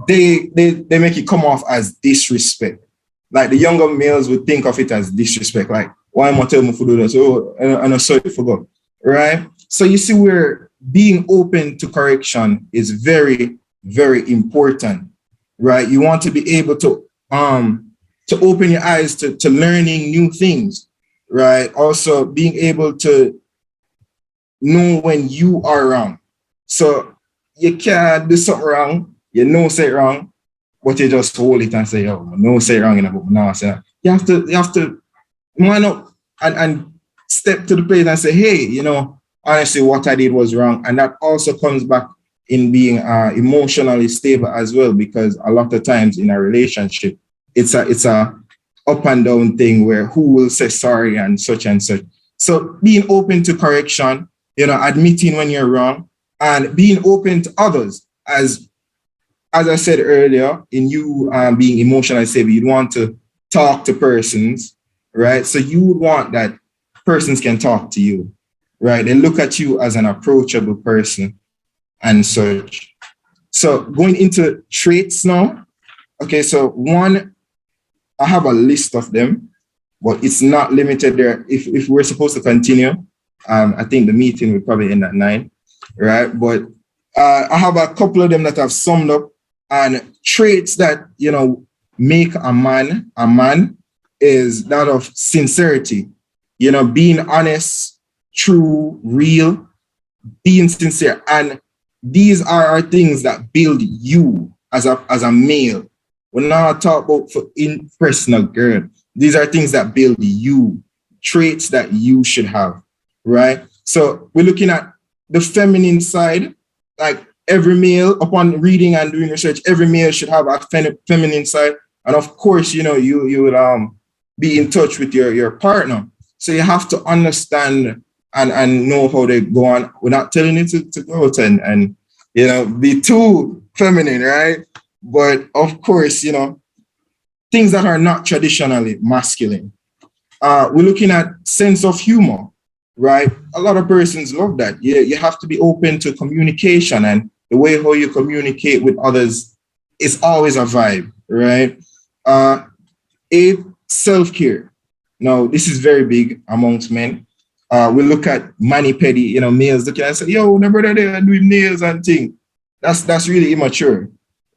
they make it come off as disrespect. Like the younger males would think of it as disrespect, like, why am I telling me to do this? Oh, and I'm sorry for God, right? So you see where being open to correction is very, very important, right? You want to be able to open your eyes to learning new things, right? Also being able to know when you are wrong. So you can't do something wrong, say it wrong, but you just hold it and say, oh, no, say it wrong in a book. No, say that. You have to man up and step to the plate and say, hey, honestly, what I did was wrong. And that also comes back in being emotionally stable as well, because a lot of times in a relationship, it's a up and down thing where who will say sorry and such and such. So being open to correction, admitting when you're wrong, and being open to others. As I said earlier, in you being emotionally stable, you'd want to talk to persons, right? So you would want that persons can talk to you, right? They look at you as an approachable person and such. So going into traits now. Okay, so one, I have a list of them, but it's not limited there. If we're supposed to continue, I think the meeting would probably end at 9, right? But I have a couple of them that I've summed up, and traits that, make a man is that of sincerity, being honest, true, real, being sincere. And these are things that build you as a male. We're not talking about for impressing a girl. These are things that build you, traits that you should have, right? So we're looking at the feminine side, like every male, upon reading and doing research, every male should have a feminine side. And of course, you will be in touch with your partner. So you have to understand and know how they go on. We're not telling you to go out and be too feminine, right? But of course, things that are not traditionally masculine. We're looking at sense of humor, right? A lot of persons love that. You have to be open to communication, and the way how you communicate with others is always a vibe, right? 8, self-care. Now, this is very big amongst men. We look at mani-pedi, males looking and say, yo, my brother there doing nails and things. That's really immature,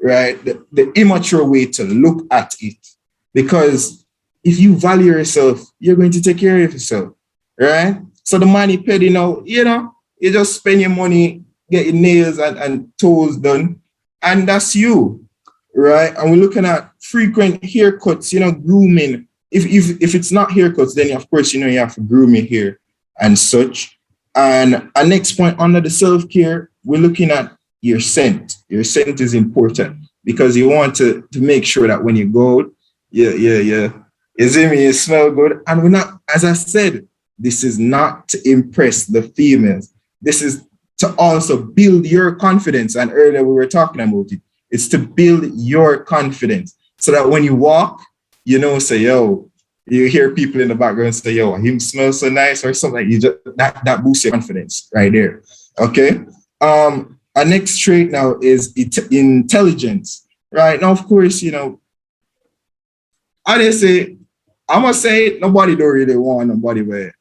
right? The immature way to look at it Because if you value yourself, you're going to take care of yourself, right? So the money paid, you just spend your money, get your nails and toes done, and that's you, right? And we're looking at frequent haircuts, grooming. If it's not haircuts, then of course, you have to groom your hair and such. And our next point under the self-care, we're looking at your scent. Your scent is important because you want to make sure that when you go out, yeah. You see me, you smell good. And we're not, as I said, this is not to impress the females. This is to also build your confidence. And earlier we were talking about it. It's to build your confidence so that when you walk, say, yo, you hear people in the background say, yo, him smells so nice or something. You just that boosts your confidence right there. Okay. Our next trait now is intelligence. Right. Now, of course, I didn't say, I'm gonna say nobody don't really want nobody where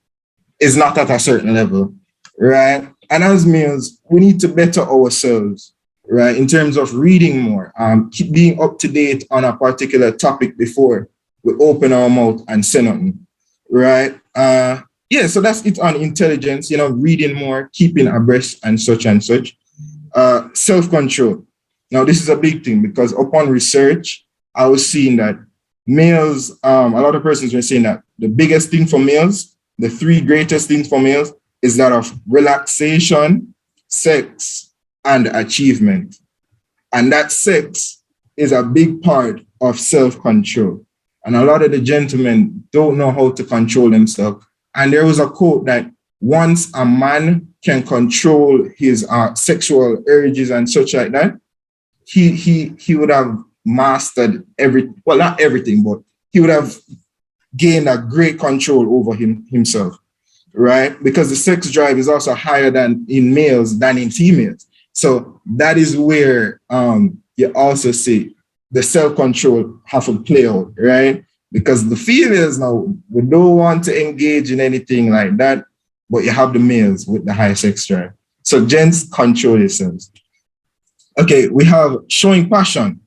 it's not at a certain level, right? And as males, we need to better ourselves, right? In terms of reading more, keep being up to date on a particular topic before we open our mouth and say nothing, right? So that's it on intelligence, reading more, keeping abreast and such and such. Self-control. Now, this is a big thing because upon research, I was seeing that males, a lot of persons were saying that the biggest thing for males, the three greatest things for males is that of relaxation, sex, and achievement. And that sex is a big part of self-control. And a lot of the gentlemen don't know how to control themselves. And there was a quote that once a man can control his sexual urges and such like that, he would have mastered not everything, but he would have gained a great control over himself, right? Because the sex drive is also higher than in males than in females. So that is where you also see the self-control have to play out, right? Because the females now, we don't want to engage in anything like that, but you have the males with the high sex drive. So gents, control yourselves. Okay, we have showing passion.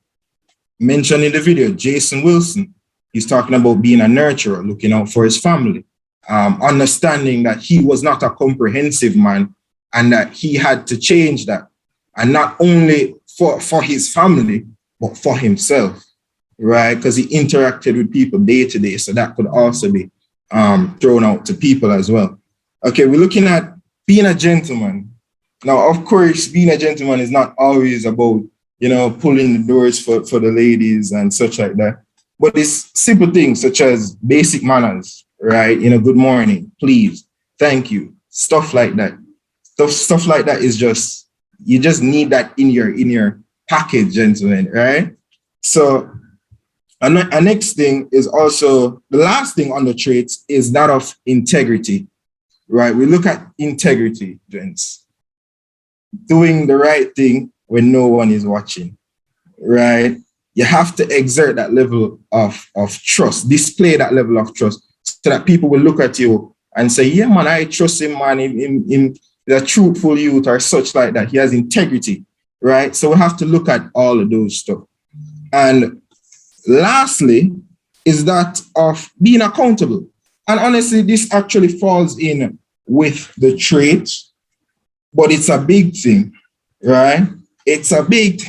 Mentioned in the video, Jason Wilson, he's talking about being a nurturer, looking out for his family, understanding that he was not a comprehensive man and that he had to change that. And not only for his family, but for himself, right? Because he interacted with people day to day. So that could also be thrown out to people as well. Okay, we're looking at being a gentleman. Now, of course, being a gentleman is not always about pulling the doors for the ladies and such like that. But it's simple things such as basic manners, right? Good morning, please, thank you, stuff like that. Stuff like that is just, you just need that in your package, gentlemen, right? So our next thing is also, the last thing on the traits is that of integrity, right? We look at integrity, gents. Doing the right thing when no one is watching, right? You have to exert that level of trust, display that level of trust so that people will look at you and say, yeah, man, I trust him, man, in the truthful youth or such like that. He has integrity, right? So we have to look at all of those stuff. And lastly, is that of being accountable. And honestly, this actually falls in with the traits, but it's a big thing, right? It's a big,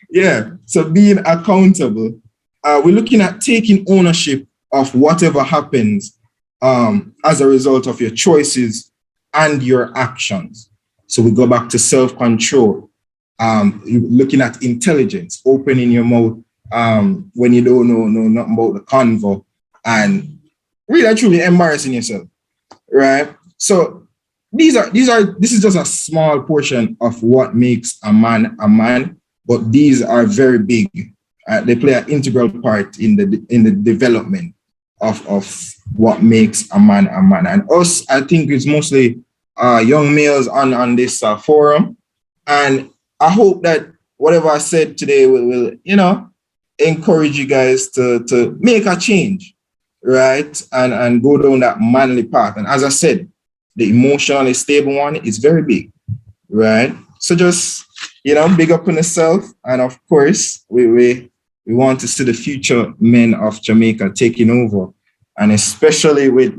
yeah. So being accountable, we're looking at taking ownership of whatever happens as a result of your choices and your actions. So we go back to self-control, looking at intelligence, opening your mouth when you don't know nothing about the convo, and really and truly embarrassing yourself, right? So this is just a small portion of what makes a man, but these are very big. They play an integral part in the development of what makes a man a man. And us, I think it's mostly young males on this forum. And I hope that whatever I said today will encourage you guys to make a change, right? And go down that manly path. And as I said, the emotionally stable one is very big, right? So just, big up on yourself. And of course, we We want to see the future men of Jamaica taking over. And especially with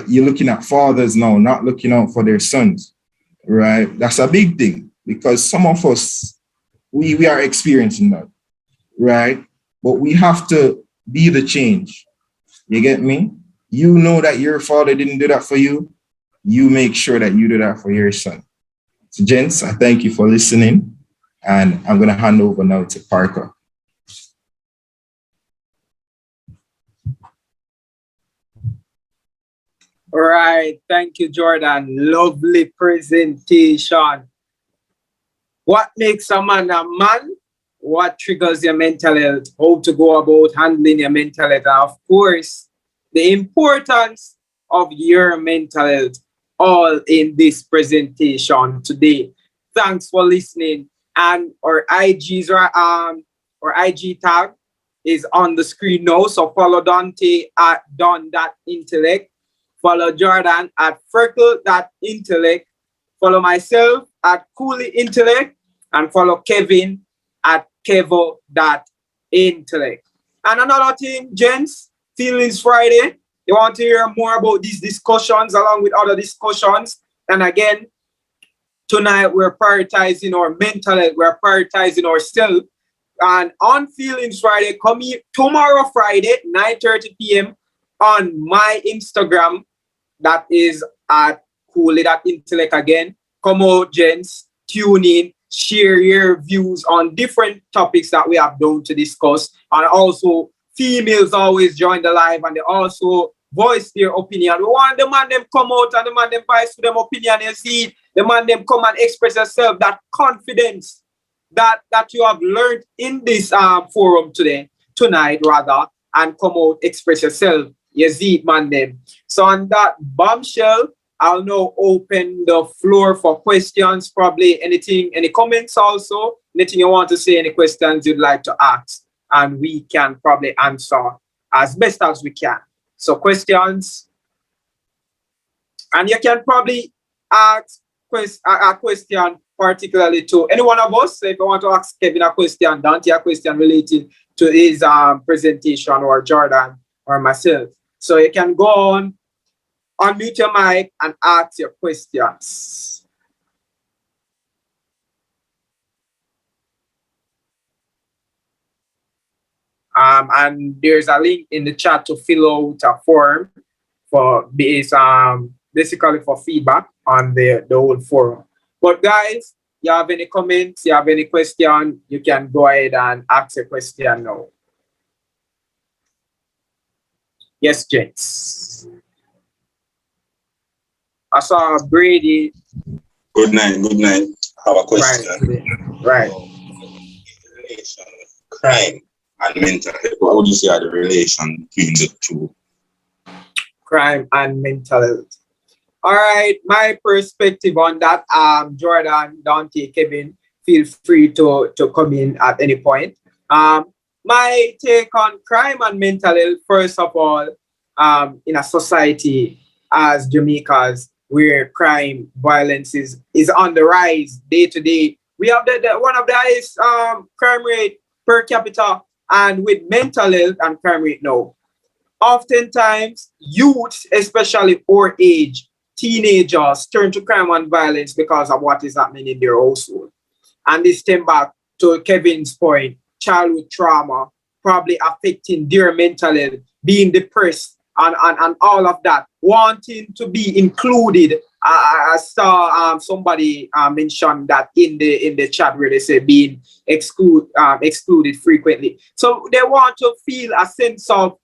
you're looking at fathers now, not looking out for their sons, right? That's a big thing because some of us, we are experiencing that, right? But we have to be the change. You get me? You know that your father didn't do that for you. You make sure that you do that for your son. So, gents, I thank you for listening. And I'm going to hand over now to Parker. All right. Thank you, Jordan. Lovely presentation. What makes a man a man? What triggers your mental health? How to go about handling your mental health? And of course, the importance of your mental health, all in this presentation today. Thanks for listening. And our IGs are our IG tag is on the screen now. So follow Dante at Don.intellect. Follow Jordan at Freckle.intellect. Follow myself at Cooley Intellect. And follow Kevin at Kevo.intellect. And another thing, gents, Feelings Friday. You want to hear more about these discussions along with other discussions. And again, tonight we're prioritizing our mental health. We're prioritizing ourselves. And on Feelings Friday, come here tomorrow Friday, 9:30 p.m. on my Instagram. That is at Cooley.intellect again. Come out, gents. Tune in. Share your views on different topics that we have done to discuss. And also, females always join the live and they also voice their opinion. We want the man them come out and the man them voice to them opinion. You see, the man them come and express yourself, that confidence that you have learned in this forum tonight rather, and come out, express yourself. You see it, man them. So on that bombshell, I'll now open the floor for questions, probably anything, any comments also, anything you want to say, any questions you'd like to ask, and we can probably answer as best as we can. So questions, and you can probably ask a question particularly to any one of us. So if you want to ask Kevin a question, Dante a question related to his presentation, or Jordan or myself. So you can go on, unmute your mic and ask your questions. And there's a link in the chat to fill out a form for basically for feedback on the whole forum. But guys, you have any comments, you have any question, you can go ahead and ask a question now. Yes, gents. I saw Brady. Good night. Good night. I have a question. Right. Relation of crime and mental health. What would you say are the relation between the two? Crime and mental health. All right, my perspective on that, Jordan, Dante, Kevin, feel free to come in at any point. My take on crime and mental health, first of all, in a society as Jamaica's, where crime, violence is on the rise day to day. We have the one of the highest crime rate per capita, and with mental health and crime rate now. Oftentimes, youth, especially our age, teenagers, turn to crime and violence because of what is happening in their household. And this stem back to Kevin's point, childhood trauma probably affecting their mental health, being depressed and all of that, wanting to be included. I saw somebody mention that in the chat where they say being excluded frequently. So they want to feel a sense of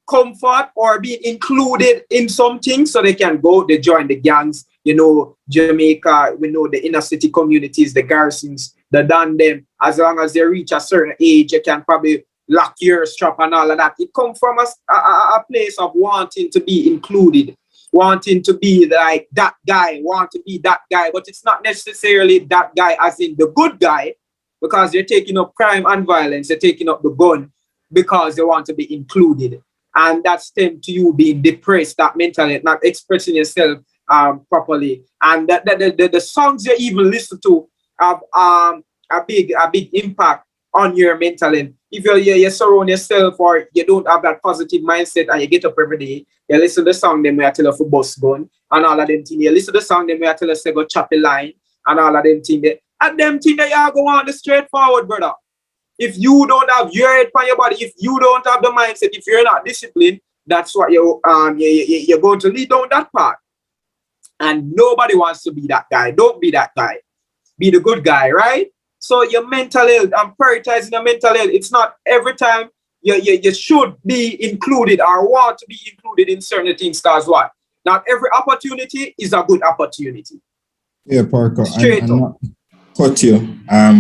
comfort or being included in something, so they can go, they join the gangs. You know, Jamaica, we know the inner city communities, the garrisons, the done them. As long as they reach a certain age, you can probably lock your strap and all of that. It comes from a place of wanting to be included, wanting to be like that guy, want to be that guy, but it's not necessarily that guy as in the good guy, because they're taking up crime and violence, they're taking up the gun because they want to be included. And that stems to you being depressed, that mentally, not expressing yourself properly. And the songs you even listen to have a big impact on your mental health. If you surround yourself or you don't have that positive mindset and you get up every day, you listen to the song them where I tell you for bus gun and all of them things. You listen to the song them where I tell you say go chop a line and all of them things. And them things that you go on the straightforward, brother. If you don't have your head on your body, if you don't have the mindset, if you're not disciplined, that's what you're going to lead down that path. And nobody wants to be that guy. Don't be that guy. Be the good guy, right? So your mental health, I'm prioritizing your mental health. It's not every time you should be included or want to be included in certain things, because what? Not every opportunity is a good opportunity. Yeah, Parker, Straight and up. not cut you.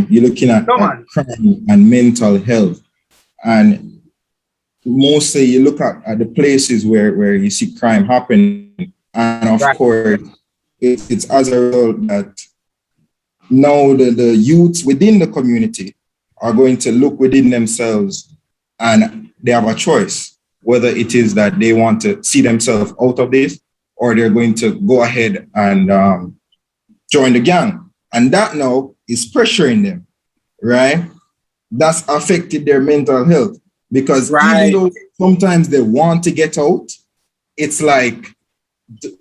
You're looking at Come on. crime and mental health. And mostly you look at the places where you see crime happen. And of Right. course, it's as a result that now the youths within the community are going to look within themselves and they have a choice, whether it is that they want to see themselves out of this or they're going to go ahead and join the gang. And that now is pressuring them, right? That's affected their mental health because Right. even though sometimes they want to get out, it's like,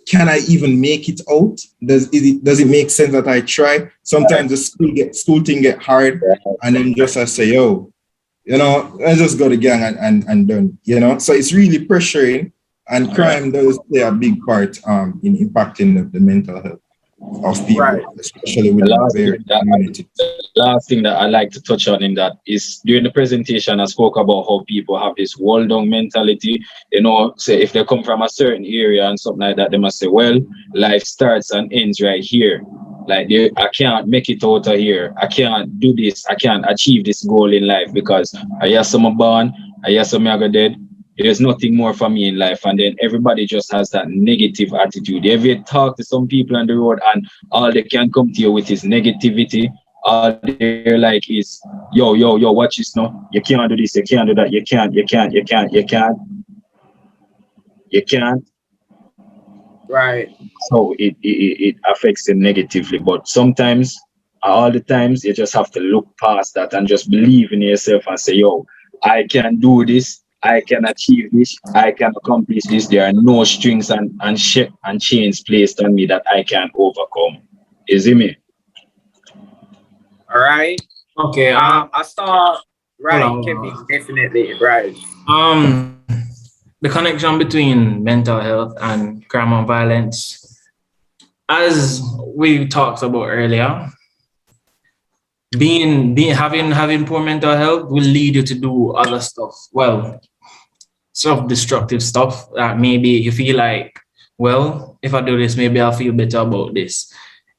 can I even make it out? Does it make sense that I try? Sometimes the school thing get hard, and then just I say, yo, let's just go to gang and done, So it's really pressuring, and crime does play a big part in impacting the mental health of people, Right. especially within the various communities. The last thing that I like to touch on in that is during the presentation, I spoke about how people have this wall down mentality. Say if they come from a certain area and something like that, they must say, well, life starts and ends right here. Like I can't make it out of here. I can't do this. I can't achieve this goal in life because I hear some born, I hear some are dead. There's nothing more for me in life. And then everybody just has that negative attitude. If you talk to some people on the road and all they can come to you with is negativity, all they're like is, yo, watch this now. You can't do this, you can't do that, you can't. Right. So it affects them negatively. But sometimes, all the times, you just have to look past that and just believe in yourself and say, yo, I can do this. I can achieve this. I can accomplish this. There are no strings and chains placed on me that I can overcome. You see me? All right. Okay. I saw. Right, Hold on. Kevin, definitely. Right. The connection between mental health and crime and violence, as we talked about earlier, having poor mental health will lead you to do other stuff. Well, self-destructive stuff that maybe you feel like, well, if I do this, maybe I'll feel better about this.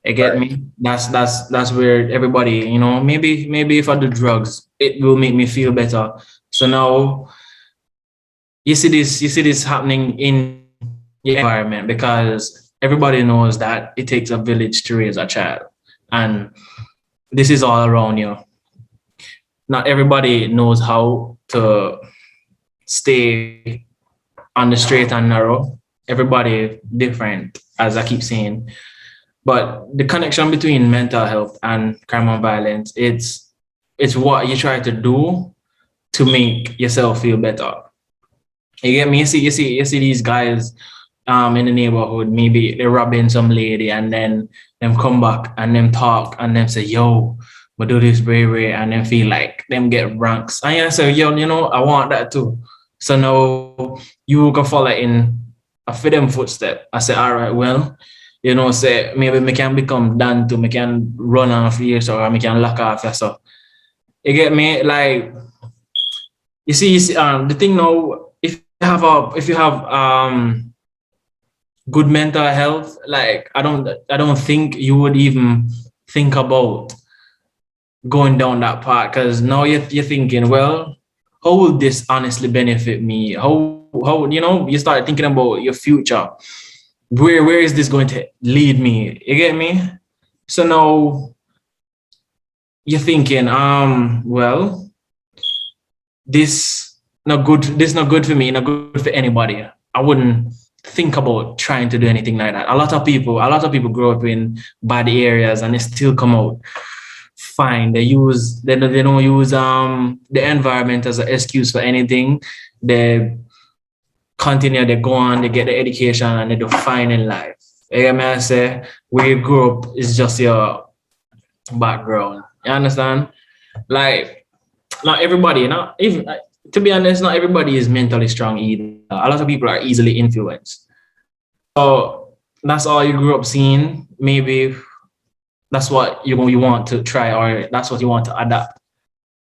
You get Right. me? That's where everybody, maybe if I do drugs, it will make me feel better. So now you see this happening in your environment because everybody knows that it takes a village to raise a child. And this is all around you. Not everybody knows how to stay on the straight and narrow. Everybody different, as I keep saying. But the connection between mental health and crime and violence, it's what you try to do to make yourself feel better. You get me? You see these guys in the neighborhood, maybe they're robbing some lady and then them come back and them talk and them say, yo, we do this bravery, and then feel like them get ranks. And you say, yo, I want that too. So now you can follow in a them footstep. I say, all right, well, say maybe me can become done to, me can run off here, so I can lock off or so. You get me? Like you see, the thing now, if you have good mental health, like I don't think you would even think about going down that path, because now you're thinking, well, how will this honestly benefit me? How you start thinking about your future. Where is this going to lead me? You get me? So now you're thinking, well, this not good for me, not good for anybody. I wouldn't think about trying to do anything like that. A lot of people grow up in bad areas and they still come out fine. They don't use the environment as an excuse for anything. They continue, they go on, they get the education, and they do fine in life. You get me? I say where you grew up is just your background. You understand? Like not everybody, not even to be honest, not everybody is mentally strong either. A lot of people are easily influenced. So that's all you grew up seeing. Maybe that's what you want to try, or that's what you want to adapt.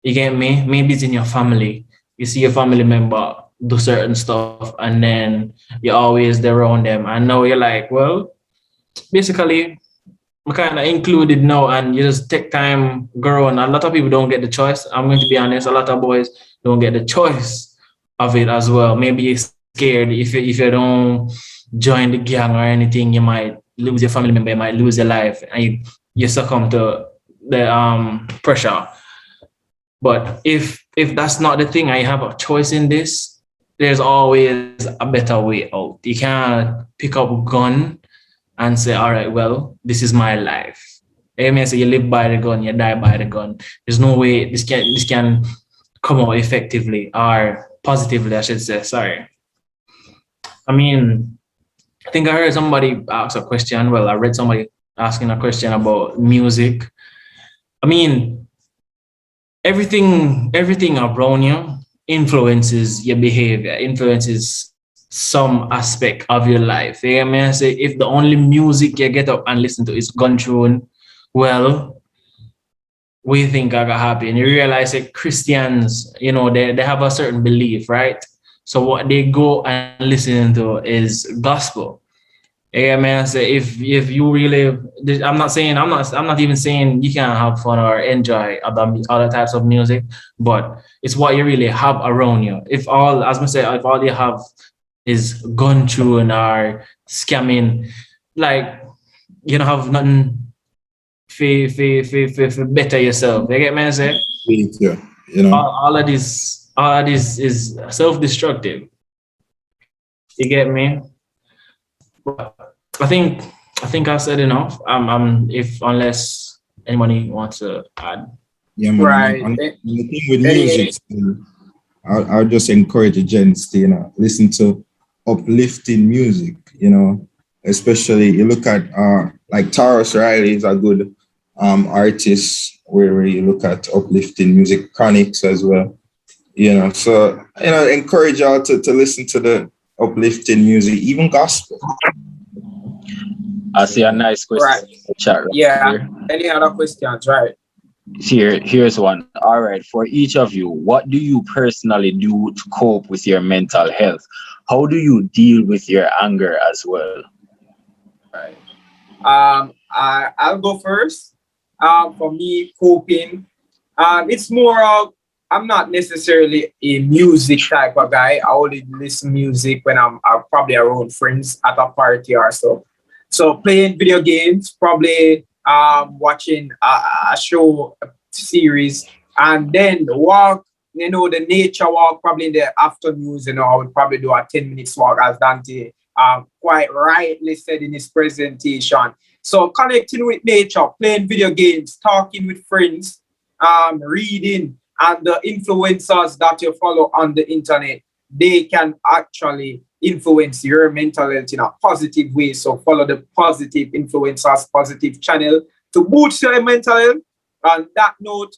You get me? Maybe it's in your family. You see your family member do certain stuff, and then you're always there around them. And now you're like, well, basically, I'm kind of included now, and you just take time growing. A lot of people don't get the choice. I'm going to be honest. A lot of boys don't get the choice of it as well. Maybe you're scared if you don't join the gang or anything, you might lose your family member, you might lose your life, and you succumb to the pressure. But if that's not the thing, I have a choice in this. There's always a better way out. You can't pick up a gun and say, all right, well, this is my life. I mean, so you live by the gun, you die by the gun. There's no way this can come out effectively or positively, I should say. Sorry. I mean, I think I heard somebody ask a question. Well, I read somebody asking a question about music. I mean, everything around you influences your behavior, influences some aspect of your life. You know what I mean? I say if the only music you get up and listen to is gun tune, well, we think I got happy. And you realize that Christians, they have a certain belief, right? So what they go and listen to is gospel. Yeah, man. So if you really, I'm not even saying you can't have fun or enjoy other types of music, but it's what you really have around you. If all you have is gun tune or scamming, like you don't have nothing for better yourself. You get me? I say Yeah, you know. all of this is self-destructive. You get me? But I think I said enough. If unless anybody wants to add. Yeah, man. Right. And the thing with music, I'll just encourage the gents to, listen to uplifting music, especially you look at like Taurus Riley is a good artist where you look at uplifting music, Chronics as well, so encourage y'all to listen to the uplifting music, even gospel. I see a nice question Right. in the chat right Yeah. here. Any other questions? Right. Here's one. All right, for each of you, what do you personally do to cope with your mental health? How do you deal with your anger as well? Right. I'll go first. For me, coping. It's more of I'm not necessarily a music type of guy. I only listen music when I'm probably around friends at a party or so. So playing video games, probably watching a show, a series, and then walk. The nature walk probably in the afternoons. I would probably do a 10 minutes walk, as Dante quite rightly said in his presentation. So connecting with nature, playing video games, talking with friends, reading, and the influencers that you follow on the internet, they can actually influence your mental health in a positive way. So follow the positive influencers, positive channel to boost your mental health. On that note,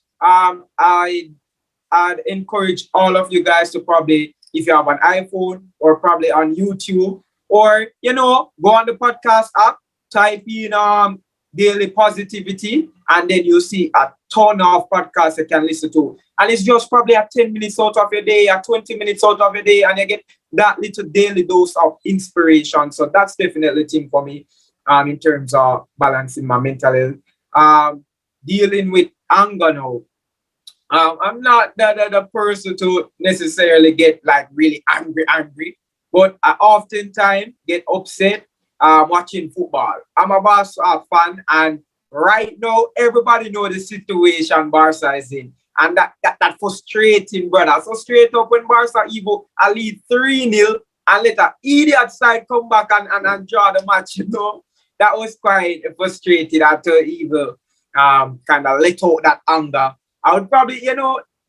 I'd encourage all of you guys to probably, if you have an iPhone or probably on YouTube, or go on the podcast app, type in daily positivity, and then you see a ton of podcasts you can listen to. And it's just probably a 10 minutes out of your day, a 20 minutes out of your day, and you get that little daily dose of inspiration. So that's definitely a thing for me in terms of balancing my mental health. Dealing with anger now. I'm not the person to necessarily get like really angry, but I oftentimes get upset watching football. I'm a Barca fan, and right now everybody know the situation Barca is in, and that frustrating, brother. So straight up when Barca even I lead 3-0 and let an idiot side come back and draw the match, that was quite frustrating after evil. kind of let out that anger, I would probably,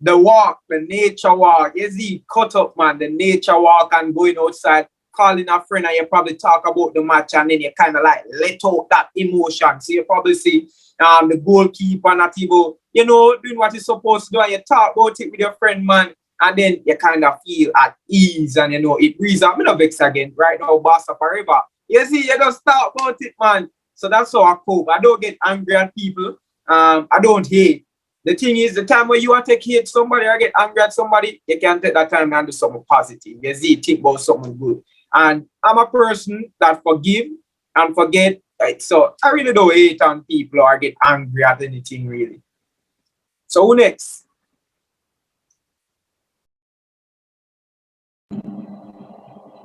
the walk, the nature walk. You see, cut up, man, the nature walk and going outside, calling a friend, and you probably talk about the match, and then you kind of like let out that emotion. So you probably see the goalkeeper not even, doing what he's supposed to do, and you talk about it with your friend, man, and then you kind of feel at ease, and it breathes out. I'm not vex again right now, Barca forever. You see, you just talk about it, man. So that's how I cope. I don't get angry at people. I don't hate. The thing is, the time when you want to hate somebody or get angry at somebody, you can take that time and do something positive. You see, think about something good. And I'm a person that forgive and forget. Right? So I really don't hate on people or get angry at anything, really. So who next?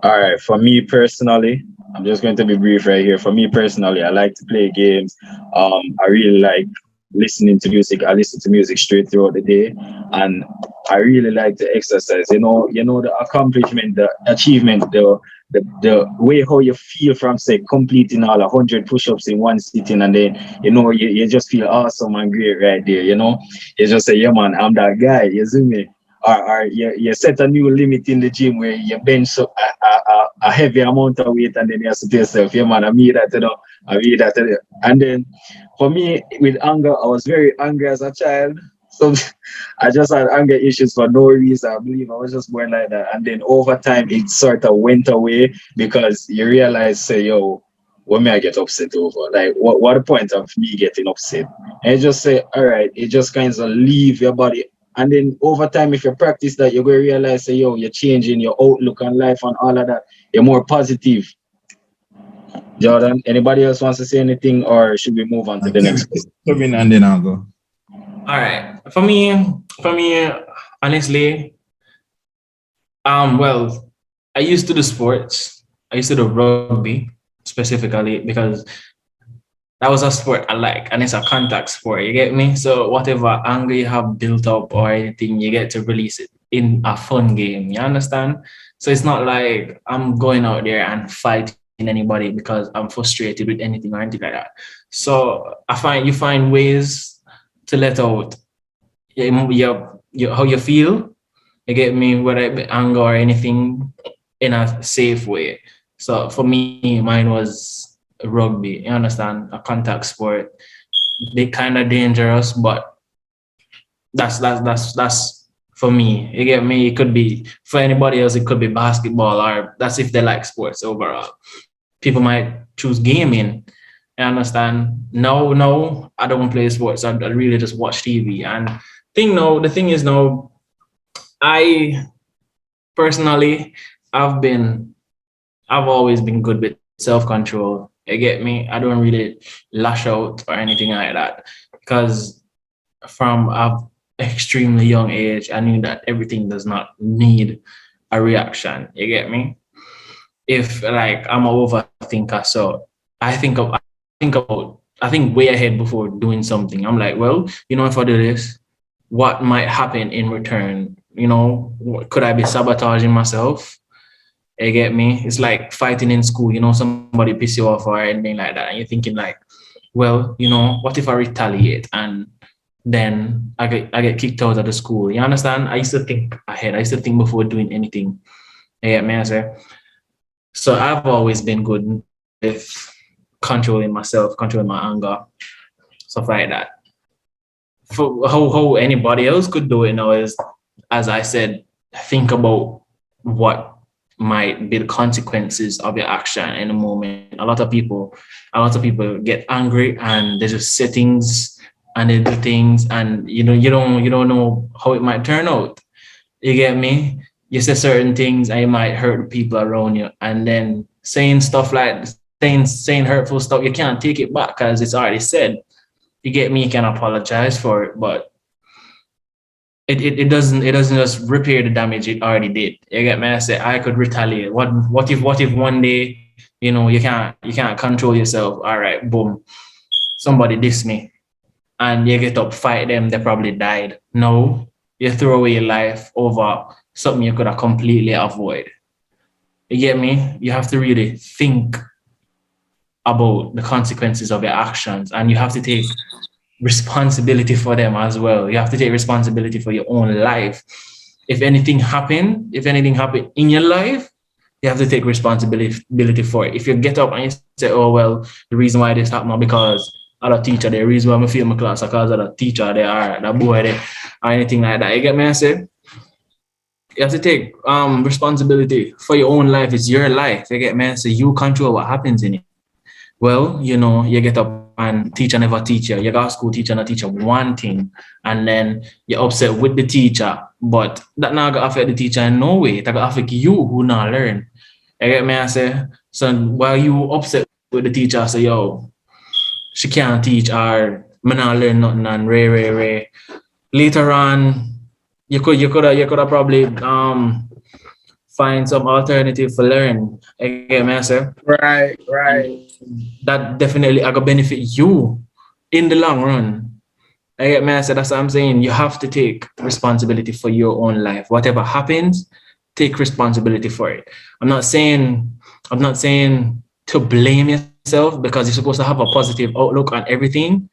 All right, for me personally, I'm just going to be brief right here. For me personally, I like to play games. I really like listening to music. I listen to music straight throughout the day, and I really like to exercise. The accomplishment, the achievement, the way how you feel from say completing all 100 push-ups in one sitting, and then you just feel awesome and great right there. You just say, yeah, man, I'm that guy. You see me? Or you set a new limit in the gym where you bench a heavy amount of weight, and then you say to yourself, yeah, man, I need that, I need that. And then for me, with anger, I was very angry as a child. So I just had anger issues for no reason. I believe I was just born like that. And then over time, it sort of went away because you realize, say, yo, what may I get upset over? Like, what the point of me getting upset? And you just say, all right, it just kind of leave your body. And then over time, if you practice that, you're going to realize, say, yo, you're changing your outlook on life and all of that. You're more positive. Jordan, anybody else wants to say anything, or should we move on to the next question? Come in and then I'll go. All right. For me, honestly, well, I used to do sports. I used to do rugby specifically because that was a sport I like, and it's a contact sport. You get me? So whatever anger you have built up or anything, you get to release it in a fun game. You understand? So it's not like I'm going out there and fighting anybody because I'm frustrated with anything or anything like that. So you find ways to let out how you feel. You get me? Whether it be anger or anything, in a safe way. So for me, mine was rugby. You understand? A contact sport. They kind of dangerous, but that's for me. You get me? It could be for anybody else. It could be basketball, or that's if they like sports overall. People might choose gaming. You understand? No, I don't play sports. I really just watch TV. And the thing is now, I personally, I've always been good with self-control. You get me? I don't really lash out or anything like that because from an extremely young age, I knew that everything does not need a reaction. You get me? If like I'm an overthinker, so I think way ahead before doing something. I'm like, well, if I do this, what might happen in return? Could I be sabotaging myself? You get me? It's like fighting in school, somebody piss you off or anything like that. And you're thinking like, well, what if I retaliate and then I get kicked out of the school? You understand? I used to think ahead. I used to think before doing anything. You get me? I say. So I've always been good with controlling myself, controlling my anger, stuff like that. For how anybody else could do it now is, as I said, think about what might be the consequences of your action in a moment. A lot of people get angry and they just say things and they do things, and you don't know how it might turn out. You get me? You say certain things and you might hurt the people around you, and then saying stuff like saying hurtful stuff, you can't take it back because it's already said. You get me? You can apologize for it, but it doesn't just repair the damage it already did. You get me? I say I could retaliate. What if one day you can't control yourself? All right, boom, somebody diss me, and you get up fight them. They probably died. No, you throw away your life over something you could have completely avoid. You get me? You have to really think about the consequences of your actions, and you have to take responsibility for them as well. You have to take responsibility for your own life. If anything happen in your life, you have to take responsibility for it. If you get up and you say, oh, well, the reason why this happened because other teacher, the reason why I feel my class because of the teacher they are, the boy there, or anything like that. You get me? I say, you have to take responsibility for your own life. It's your life. You get me? So you control what happens in it. Well, you get up and teacher never teach you. You got school teacher not teach you one thing, and then you're upset with the teacher. But that not gonna affect the teacher in no way. That gonna affect you who not learn. You get me? I say, so while you upset with the teacher, say, yo, she can't teach or me not learn nothing and ray. Later on, you could have probably find some alternative for learn. You get me? I say. Right. And that definitely are gonna benefit you in the long run. I get me, I said that's what I'm saying. You have to take responsibility for your own life. Whatever happens, take responsibility for it. I'm not saying to blame yourself because you're supposed to have a positive outlook on everything.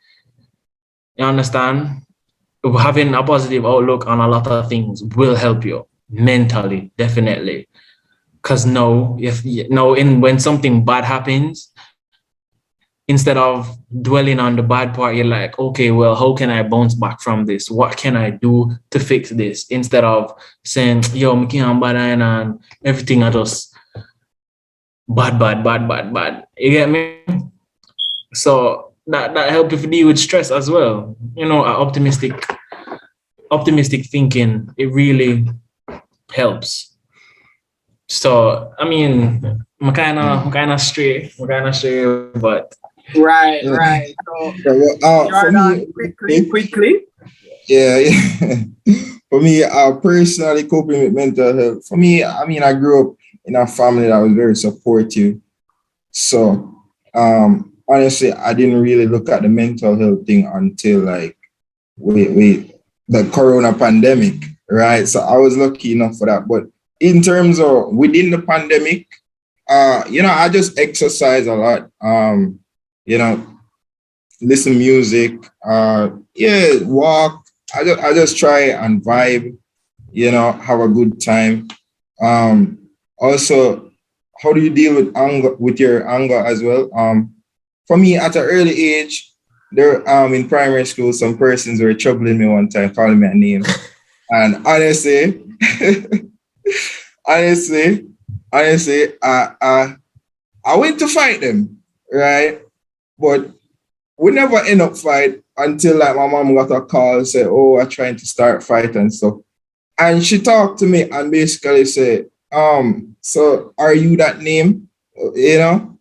You understand? Having a positive outlook on a lot of things will help you mentally, definitely. Because when something bad happens, instead of dwelling on the bad part, you're like, okay, well, how can I bounce back from this? What can I do to fix this? Instead of saying, yo, me can't bad and everything I just bad. You get me? So that helps you deal with stress as well. Optimistic thinking, it really helps. So I mean, I'm kind of stray, but Right. Yeah. So, Yeah, well, for Jordan, me, quickly. yeah. For me, personally coping with mental health. For me, I mean, I grew up in a family that was very supportive. So, honestly, I didn't really look at the mental health thing until like we the corona pandemic, right? So I was lucky enough for that. But in terms of within the pandemic, I just exercise a lot. You know, listen music, walk. I just try and vibe, have a good time. Also, how do you deal with anger with your anger as well? For me, at an early age, there in primary school, some persons were troubling me one time, calling me a name. And honestly, honestly, I went to fight them, right? But we never end up fight until like my mom got a call and said, "Oh, I'm trying to start fight and stuff." And she talked to me and basically said, so are you that name?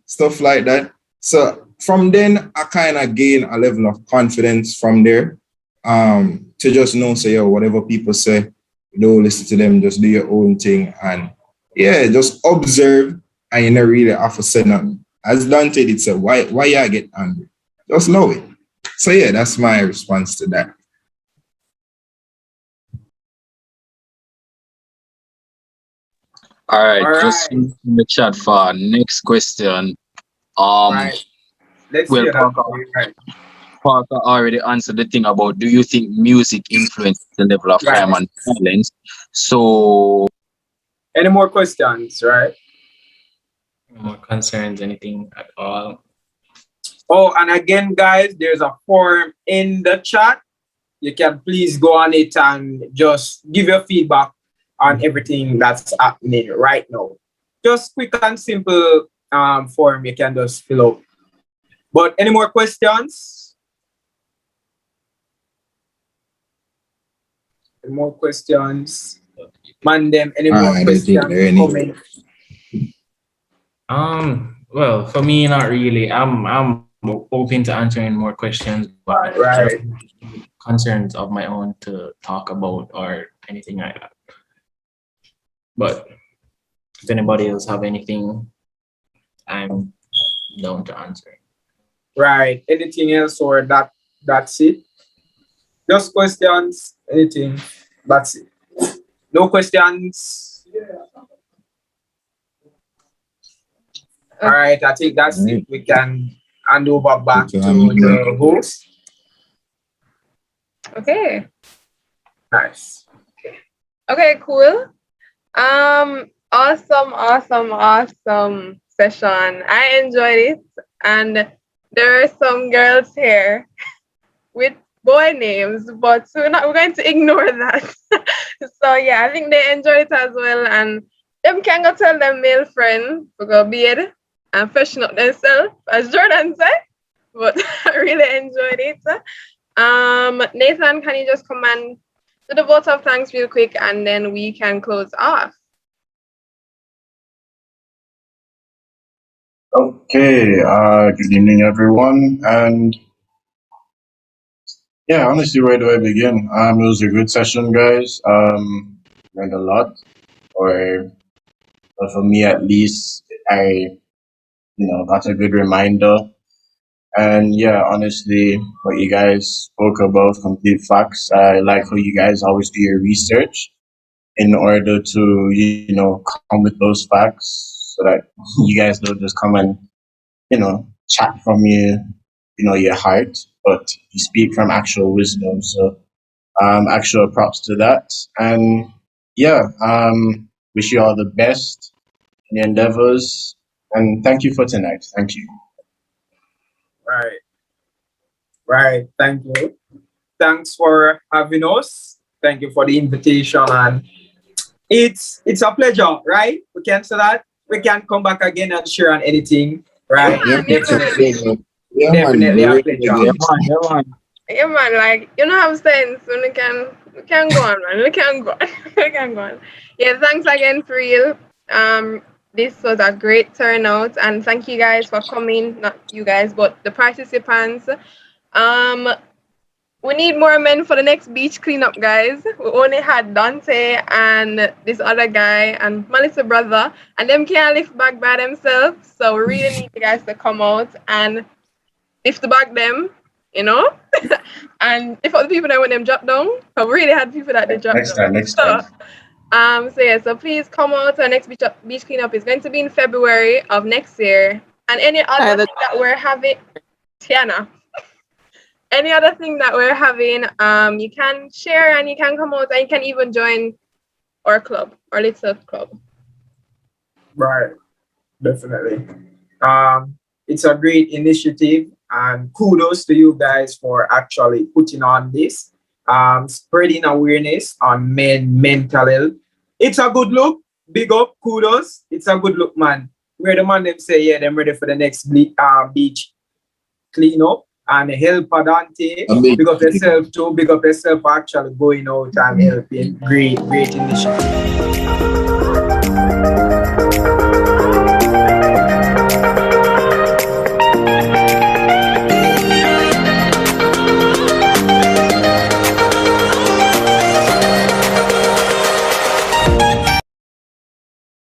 Stuff like that. So from then I kind of gain a level of confidence from there. To just know, say, yo, whatever people say, don't listen to them, just do your own thing. And yeah, just observe and you never really have to say nothing. As Dante did say, why you get angry? Just know it. So yeah, that's my response to that. All right, All just right. in the chat for next question. Um, Right. Let's well, hear that. Right. Parker already answered the thing about do you think music influences the level of Right. crime and violence? So, Any more questions? Right. more concerns, anything at all. Oh, and again, guys, there's a form in the chat. You can please go on it and just give your feedback on everything that's happening right now. Just quick and simple form you can just fill out. But any more questions? Any more questions? Man, them, any more I don't think questions there are any. coming? Well, for me, not really. I'm open to answering more questions, but just Right. concerns of my own to talk about or anything like that. But if anybody else have anything, I'm down to answer. Right. Anything else or that's it? Just questions, anything. That's it. No questions. All right, I think that's it. We can hand over back Okay, to the host. Okay. Nice. Okay, cool. Awesome session. I enjoyed it, and there are some girls here with boy names, but we're going to ignore that. So yeah, I think they enjoyed it as well, and them can go tell them male friend to go beard and freshen up themselves, as Jordan said. But I really enjoyed it. Nathan, can you just come and do the vote of thanks real quick, and then we can close off. Okay, good evening, everyone. And yeah, honestly, where do I begin? It was a good session, guys. Learned a lot, or for me at least, got a good reminder. And yeah, honestly, what you guys spoke about, complete facts. I like how you guys always do your research in order to, come with those facts so that you guys don't just come and chat from your heart, but you speak from actual wisdom. So, actual props to that. And yeah, wish you all the best in your endeavors. And thank you for tonight. Thank you. Right. Right. Thank you. Thanks for having us. Thank you for the invitation, and it's a pleasure, right? We can say that we can come back again and share on anything, right? Yeah, Yeah, it's a man. pleasure. Yeah, man. Definitely a Really pleasure. Yeah, did. man, yeah, man. Yeah, man, like you know have sense when we can go on, man. We can go on. We can go on. Yeah, thanks again for real. This was a great turnout, and thank you guys for coming. Not you guys, but the participants. Um, we need more men for the next beach cleanup, guys. We only had Dante and this other guy and Melissa brother, and them can't lift back by themselves. So we really need you guys to come out and lift back them, you know. And if other people that when them drop down, but we really had people that they drop Next down. time, next time. So yeah, so please come out. Our next beach cleanup is going to be in February of next year. And any other thing that we're having, Tiana, any other thing that we're having, you can share and you can come out and you can even join our club, our little club. Right. Definitely. It's a great initiative, and kudos to you guys for actually putting on this, spreading awareness on men mental health. It's a good look. Big up, kudos. It's a good look, man. Where the man them say, yeah, them ready for the next beach cleanup and help Dante. Amazing. Big up yourself too. Big up yourself for actually going out and helping. Great initiative.